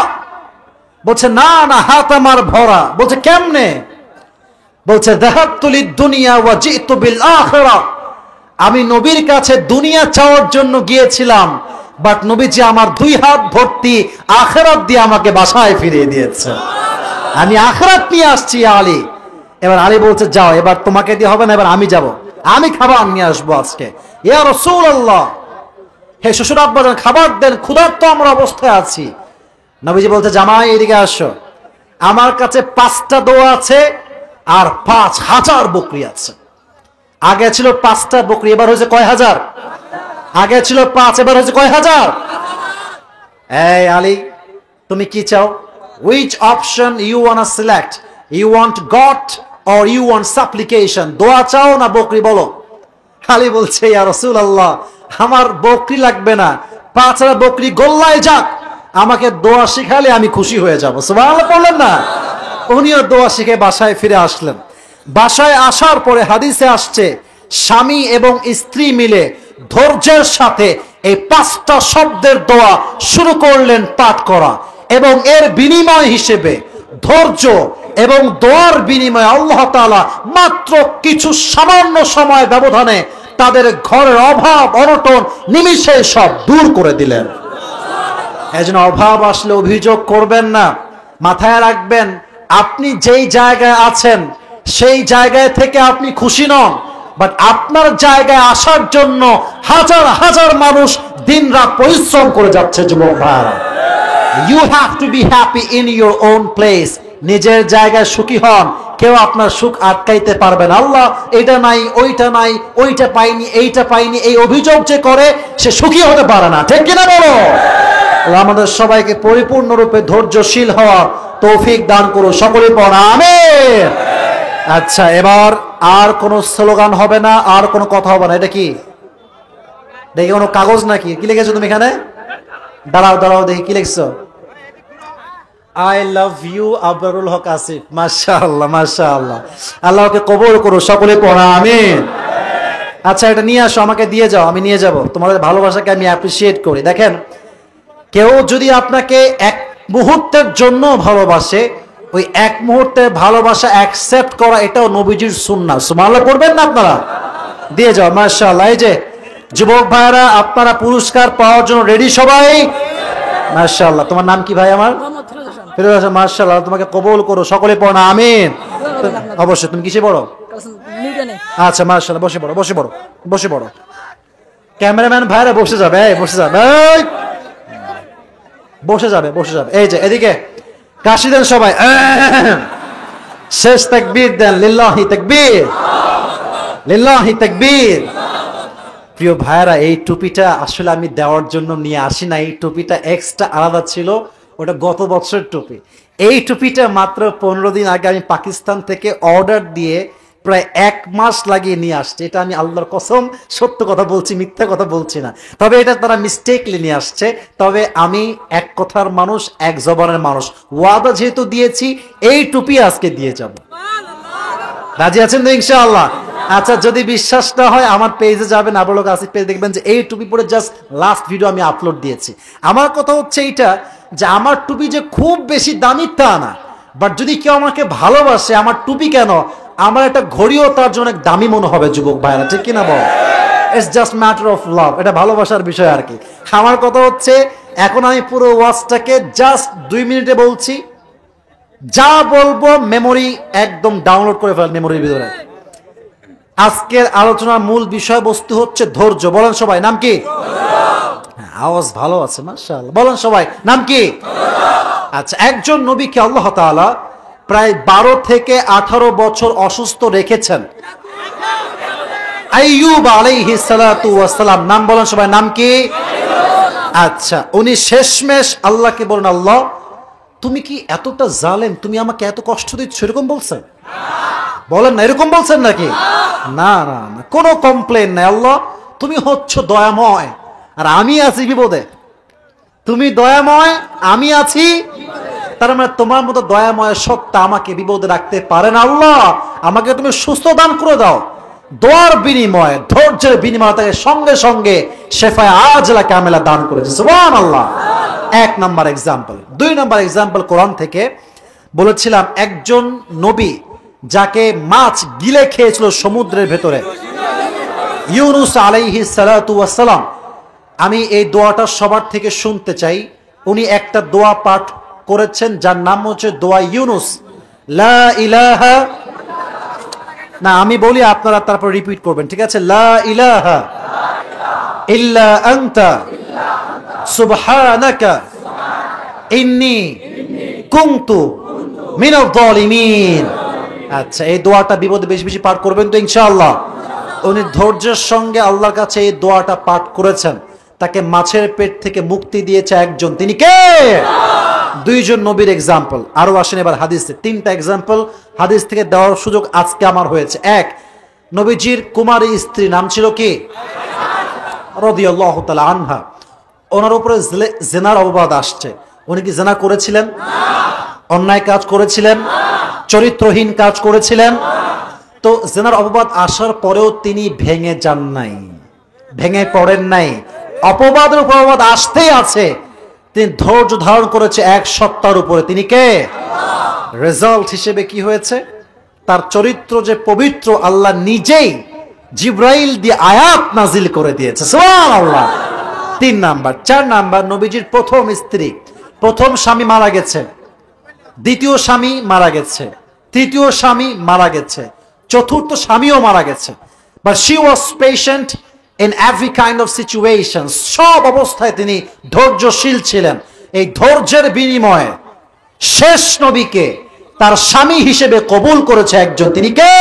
A: বলছে, না না, হাত আমার ভরা। বলছে, কেমনে? বলছে, যাহাবতু লিদ-দুনিয়া ওয়া জিতু বিল আখিরা, আমি নবীর কাছে দুনিয়া চাওয়ার জন্য গিয়েছিলাম, বাট নবীজি আমার 2 হাত ভর্তি আখিরাত দিয়ে আমাকে বাসায় ফিরিয়ে দিয়েছে। আমি আখিরাত নিয়ে আসছি আলী। এবার আলী বলছে, যাও, এবার তোমাকে দিয়ে হবে না, এবার আমি যাব, আমি খাবার নিয়ে আসবো আজকে। ইয়া রাসূলুল্লাহ, হে শ্বশুর আব্বাজান, খাবার দেন, ক্ষুধার্ত আমরা অবস্থায় আছি। নবীজি বলছে, জামাই এদিকে আসো, আমার কাছে 5টা দোয়া আছে আর 5000 বকরি আছে। আগে ছিল 5টা বকরি, এবার হয়েছে কয় হাজার? আগে ছিল 5, এবার হয়েছে কয় হাজার? এই আলী, তুমি কি চাও? Which option you wanna select? You want goat or you want supplication? দোয়া চাও না বকরি বলো? আলী বলছে ইয়া রাসূলুল্লাহ, আমার বকরি লাগবে না, 5টা বকরি গোল্লায় যাক, আমাকে দোয়া শিখালে আমি খুশি হয়ে যাব। সুবহানাল্লাহ বললেন না? উনিও দোয়া শিখে বাসায় ফিরে আসলেন। বাসায় আসার পরে হাদিসে আসছে স্বামী এবং স্ত্রী মিলে ধৈর্যের সাথে এই 5টা শব্দের দোয়া শুরু করলেন পাঠ করা, এবং এর বিনিময় হিসেবে ধৈর্য এবং দোয়ার বিনিময়ে আল্লাহ তাআলা মাত্র কিছু সামান্য সময় ব্যবধানে তাদের ঘরের অভাব অনটন নিমিষে সব দূর করে দিলেন। এজন্য অভাব আসলে অভিযোগ করবেন না, মাথায় রাখবেন আপনি যেই জায়গায় আছেন সেই জায়গায় থেকে আপনি খুশি নন, বাট আপনার জায়গায় আসার জন্য হাজার হাজার মানুষ দিনরাত পরিশ্রম করে যাচ্ছে। যুবক ভাইরা, you have to be happy in your own place. নিজের জায়গায় সুখী হন, কেউ আপনার সুখ আটকাইতে পারবে না। আল্লাহ এটা নাই, ওইটা নাই, ওইটা পাইনি, এইটা পাইনি, এই অভিযোগ যে করে সে সুখী হতে পারে না। ঠিক কিনা বলো? আমাদের সবাইকে পরিপূর্ণরূপে ধৈর্যশীল হওয়া তৌফিক দান করুন। সকলে পড়া আমিন। আচ্ছা, এবার আর কোনো স্লোগান হবে না, আর কোনো কথা হবে না। এটা কি দেখি কোনো কাগজ নাকি? কি লিখেছো তুমি এখানে? দাঁড়াও দাঁড়াও দেখি কি লিখছো। আই লাভ ইউ আবরুল হক আসিফ। মাশাআল্লাহ মাশাআল্লাহ, আল্লাহকে কবুল করো। সকলে পড়া আমিন। আচ্ছা, এটা নিয়ে আসো, আমাকে দিয়ে যাও, আমি নিয়ে যাব। তোমাদের ভালোবাসাকে আমি অ্যাপ্রিসিয়েট করি। দেখেন, কেউ যদি আপনাকে এক মুহূর্তের জন্য ভালোবাসে, ওই এক মুহূর্তে ভালোবাসা অ্যাকসেপ্ট করা এটাও নবীজির সুন্নাহ। সুবহানাল্লাহ পড়বেন না আপনারা? দিয়ে যাও। মাশাআল্লাহ। এই যে যুবক ভাইরা, আপনারা পুরস্কার পাওয়ার জন্য রেডি সবাই? মাশাআল্লাহ। তোমার নাম কি ভাই? আমার ফিরোজ হাসান। মাশাআল্লাহ, তোমাকে কবুল করো। সকলে পড়ো না আমিন। অবশ্যই। তুমি কিসে পড়ো? আচ্ছা মাশাআল্লাহ, বসে পড়ো বসে পড়ো বসে পড়ো। ক্যামেরাম্যান ভাইরা বসে যাবে, বসে যাবে, বসে যাবে বসে যাবে। এই যে এদিকে কাশি দেন সবাই, শেষ তাকবীর দেন। লিল্লাহি তাকবীর, লিল্লাহি তাকবীর। প্রিয় ভাইরা, এই টুপিটা আসলে আমি দেওয়ার জন্য নিয়ে আসি না, এই টুপিটা এক্সট্রা আলাদা ছিল, ওটা গত বছরের টুপি। এই টুপিটা মাত্র 15 দিন আগে আমি পাকিস্তান থেকে অর্ডার দিয়ে প্রায় 1 মাস লাগিয়ে নিয়ে আসছে। এটা আমি আল্লাহর কসম সত্য কথা বলছি, মিথ্যা কথা বলছি না। তবে এটা তারা মিস্টেকলি নিয়ে আসছে। তবে আমি এক কথার মানুষ, এক জবানের মানুষ, ওয়াদা যেহেতু দিয়েছি এই টুপি আজকে দিয়ে যাব। রাজি আছেন তো ইনশাআল্লাহ? আচ্ছা, যদি বিশ্বাস না হয় আমার পেজে যাবেন, আবুল হক আসিফ পেজ, দেখবেন যে এই টুপি পরে জাস্ট লাস্ট ভিডিও আমি আপলোড দিয়েছি। আমার কথা হচ্ছে এইটা যে আমার টুপি যে খুব বেশি দামি তা না, বাট যদি কেউ আমাকে ভালোবাসে, আমার টুপি কেন, আমার একটা ঘড়িও তার জন্য দামি মনে হবে। যুবক ভাইরা, ঠিক কিনা বল? It's just matter of love, এটা ভালোবাসার বিষয় আর কি। আমার কথা হচ্ছে, এখন আমি পুরো ওয়াজটাকে জাস্ট 2 মিনিটে বলছি, যা বলবো মেমোরি একদম ডাউনলোড করে ফেল মেমোরির ভিতরে। আজকের আলোচনার মূল বিষয়বস্তু হচ্ছে ধৈর্য। বলেন সবাই, নাম কি? আওয়াজ ভালো আছে, মাশাআল্লাহ। বলেন সবাই, নাম কি? আচ্ছা, একজন নবীকে আল্লাহ তাআলা প্রায় 12 থেকে 18 বছর অসুস্থ রেখেছেন। আইয়ুব আলাইহিস সালাতু ওয়াস সালাম। নাম বলেন সবাই, নাম কি? আচ্ছা, উনি শেষমেশ আল্লাহকে বলেন, আল্লাহ তুমি কি এতটা জালেম, তুমি আমাকে এত কষ্ট দিচ্ছ, এরকম বলছেন? বলেন না, এরকম বলছেন নাকি? না না না, কোনো কমপ্লেন নাই। আল্লাহ তুমি হচ্ছ দয়াময়, আর আমি আছি বিপদে। তুমি দয়াময়, আমি আছি, তার মানে তোমার মতো দয়াময় সত্তা আমাকে বিপদে রাখতে পারে না। আল্লাহ আমাকে তুমি সুস্থ দান করে দাও। দোয়ার বিনিময়ে, ধৈর্যের বিনিময়ে তাকে সঙ্গে সঙ্গে শেফায়ে আজলা কামেলা দান করেছে। সুবহানাল্লাহ। 1 নাম্বার এক্সাম্পল। 2 নাম্বার এক্সাম্পল কোরআন থেকে বলেছিলাম, একজন নবী যাকে মাছ গিলে খেয়েছিল সমুদ্রের ভেতরে, ইউনুস আলাইহিস সালাতু ওয়াস সালাম। আমি এই দোয়াটা সবার থেকে শুনতে চাই। উনি একটা দোয়া পাঠ করেছেন যার নাম হচ্ছে দোয়া ইউনুস। লা ইলাহা, না আমি বলি, আপনারা তারপর রিপিট করবেন, ঠিক আছে? লা ইলাহা ইল্লা আনতা সুবহানাকা ইন্নী কুনতু মিনাল যালিমিন। আচ্ছা, এই দোয়াটা বিপদে বেশি বেশি পাঠ করবেন তো ইনশাআল্লাহ। উনি ধৈর্যের সঙ্গে আল্লাহর কাছে এই দোয়াটা পাঠ করেছেন, তাকে মাছের পেট থেকে মুক্তি দিয়েছে একজন। তিনি কে? দুইজন নবীর এক্সাম্পল আরো আসেন এবার হাদিসে। তিনটা এক্সাম্পল হাদিস থেকে দেওয়ার সুযোগ আজকে আমার হয়েছে। এক, নবীজির কুমারী স্ত্রী নাম ছিল কি? রাদিয়াল্লাহু তাআলা আনহা। ওনার উপরে জিনার অপবাদ আসছে। উনি কি জিনা করেছিলেন? অন্যায় কাজ করেছিলেন? চরিত্রহীন কাজ করেছিলেন? তো জিনার অপবাদ আসার পরেও তিনি ভেঙে যান নাই, ভেঙে পড়েন নাই। অপবাদের উপর অপবাদ আসতেই আছে, তিনি ধৈর্য ধারণ করেছে এক সত্তার উপরে। তিনি কে? রেজাল্ট হিসেবে কি হয়েছে? তার চরিত্র যে পবিত্র, আল্লাহ নিজেই জিব্রাইল দিয়ে আয়াত নাজিল করে দিয়েছে। সুবহানাল্লাহ। 3 নাম্বার। 4 নাম্বার, নবীজির প্রথম স্ত্রী, প্রথম স্বামী মারা গেছে, দ্বিতীয় স্বামী মারা গেছে, তৃতীয় স্বামী মারা গেছে, চতুর্থ স্বামীও মারা গেছে। But she was patient in every kind of situation. সব অবস্থায় তিনি ধৈর্যশীল ছিলেন। এই ধৈর্যের বিনিময়ে শেষ নবীকে তার স্বামী হিসেবে কবুল করেছে একজন, তিনি কে?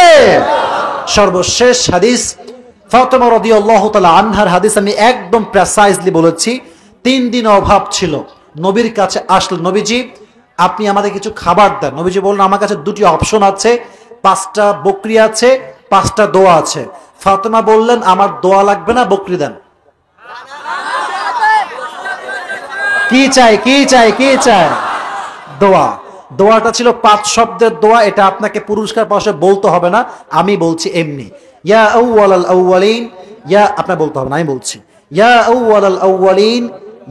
A: সর্বশেষ হাদিস ফাতেমা রাদিয়াল্লাহু তাআলা আনহার হাদিস, আমি একদম প্রেসাইজলি বলেছি। 3 দিন অভাব ছিল, নবীর কাছে আসলেন, নবীজি আপনি আমাদের কিছু খাবার দেন। নবীজি বললেন আমার কাছে 2টি অপশন আছে, 5টা বকরি আছে, 5টা দোয়া আছে। ফাতেমা বললেন আমার দোয়া লাগবে না, বকরি দেন। কি চাই, কি চাই, কি চাই? দোয়া। দোয়াটা ছিল 5 শব্দের দোয়া। এটা আপনাকে পুরস্কার পাশে বলতে হবে না, আমি বলছি এমনি। ইয়া আউয়ালাল আউয়ালিন, ইয়া আপনার বলতে হবে না, আমি বলছি। ইয়া আউয়ালাল আউয়ালিন,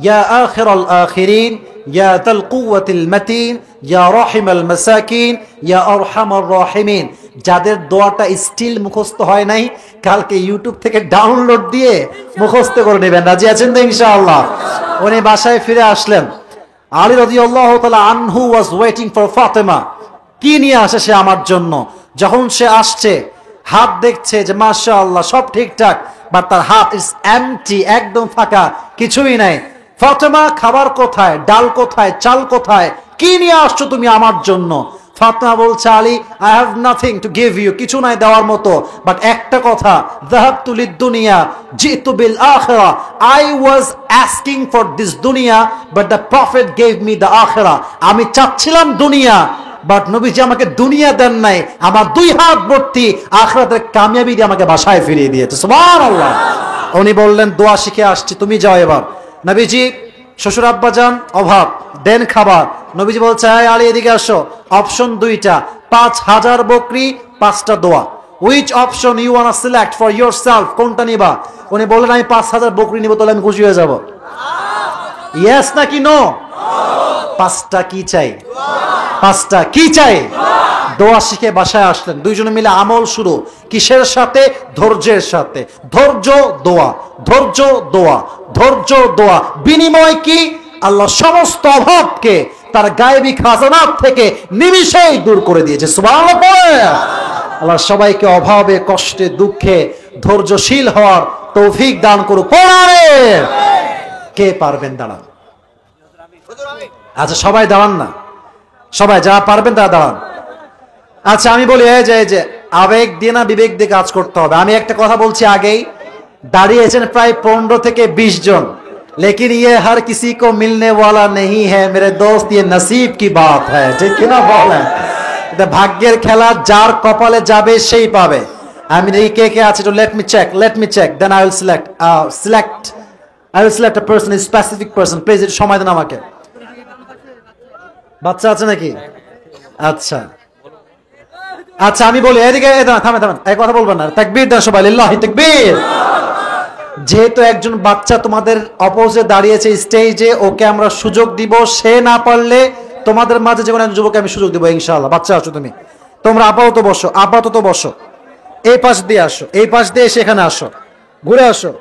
A: ইয়া আখিরাল আখিরিন, ইয়া তাল কুওয়াতিল মাতিন, ইয়া রাহিমাল মাসাকিন, ইয়া আরহামার রাহিমিন। যাদের দোয়াটা স্টিল মুখস্থ হয় নাই, কালকে ইউটিউব থেকে ডাউনলোড দিয়ে মুখস্থ করে নেবেন। রাজি আছেন তো ইনশাআল্লাহ? উনি বাসায় ফিরে আসলেন। আলী রাদিয়াল্লাহু তাআলা আনহু ওয়াজ ওয়েটিং ফর ফাতেমা। কি নিয়ে আসে সে আমার জন্য? যখন সে আসছে, হাত দেখছে যে মাশাআল্লাহ সব ঠিকঠাক, বাট তার হাত ইজ এমটি, একদম ফাঁকা, কিছুই নাই। ফাতেমা খাবার কোথায়, ডাল কোথায়, চাল কোথায়, কি নিয়ে আসছো তুমি আমার জন্য? ফাতেমা বলছে Ali I have nothing to give you, কিছু নাই দেওয়ার মতো, বাট একটা কথা, যাহাবতু লিদ-দুনিয়া জিতু বিল আখিরা। I was asking for this দুনিয়া but the prophet gave me the আখিরা। আমি চাচ্ছিলাম দুনিয়া, বাট নবীজি আমাকে দুনিয়া দেন নাই, আমার 2 হাত ভর্তি আখিরাতের কামিয়াবি দিয়ে আমাকে বাসায় ফিরিয়ে দিয়েছে। সুবহানাল্লাহ। উনি বললেন দোয়া শিখে আসছি, তুমি যাও এবার। নবীজি শ্বশুর আব্বা যান, অভাব, দেন খাবার। নবীজি বলছে আলী এদিকে আসো, অপশন 2টা, 5000 বকরি, 5টা দোয়া। Which option you want to select for yourself? কোনটা নিবা? উনি বললেন আমি 5000 বকরি নিব, তাহলে আমি খুশি হয়ে যাব। ইয়েস নাকি নো? 5টা কি চাই? 5টা কি চাই? দোয়া শিখে বাসায় আসলেন। দুইজনে মিলে আমল শুরু। কিসের সাথে? ধৈর্যের সাথে। ধৈর্য দোয়া, ধৈর্য দোয়া, ধৈর্য দোয়া। বিনিময় কি? আল্লাহ সমস্ত অভাবকে তার গায়েবী খাজানাত থেকে নিমিষেই দূর করে দিয়েছে। সুবহানাল্লাহ। আল্লাহ সবাইকে অভাবে, কষ্টে, দুঃখে ধৈর্যশীল হওয়ার তৌফিক দান করুক। কোরআনের কে পারবেন? দাঁড়ান। আচ্ছা সবাই দাঁড়ান না, সবাই যারা পারবেন তারা দাঁড়ান। আচ্ছা আমি বলি এই যে আবেগ দিয়ে না বিবেক দিয়ে কাজ করতে হবে। আমি একটা কথা বলছি আগেই, দাঁড়িয়েছেন প্রায় 15 থেকে 20 জন, लेकिन ये हर किसी को मिलने वाला नहीं है मेरे दोस्त, ये नसीब की बात है। ঠিক কি না বলেন? এটা ভাগ্যের খেলা, যার কপালে যাবে সেই পাবে। আমি কে কে আছে তো let me check then I will select a person, a specific person. Please একটু সময় দেন আমাকে। বাচ্চা আছে নাকি? আচ্ছা আচ্ছা আমি বলি এদিকে থামেন, এই কথা বলবেন না। তাকবীর দেন সবাই, লিল্লাহি তাকবীর। যেহেতু একজন বাচ্চা তোমাদের অপোজে দাঁড়িয়েছে স্টেজে, ওকে আমরা সুযোগ দিব। সে না পারলে তোমাদের মাঝে যেমন একজন যুবককে আমি সুযোগ দিব ইনশাআল্লাহ। বাচ্চা আসো, তোমরা আপাতত বসো। এই পাশ দিয়ে আসো, এই পাশ দিয়ে সেখানে আসো, ঘুরে আসো।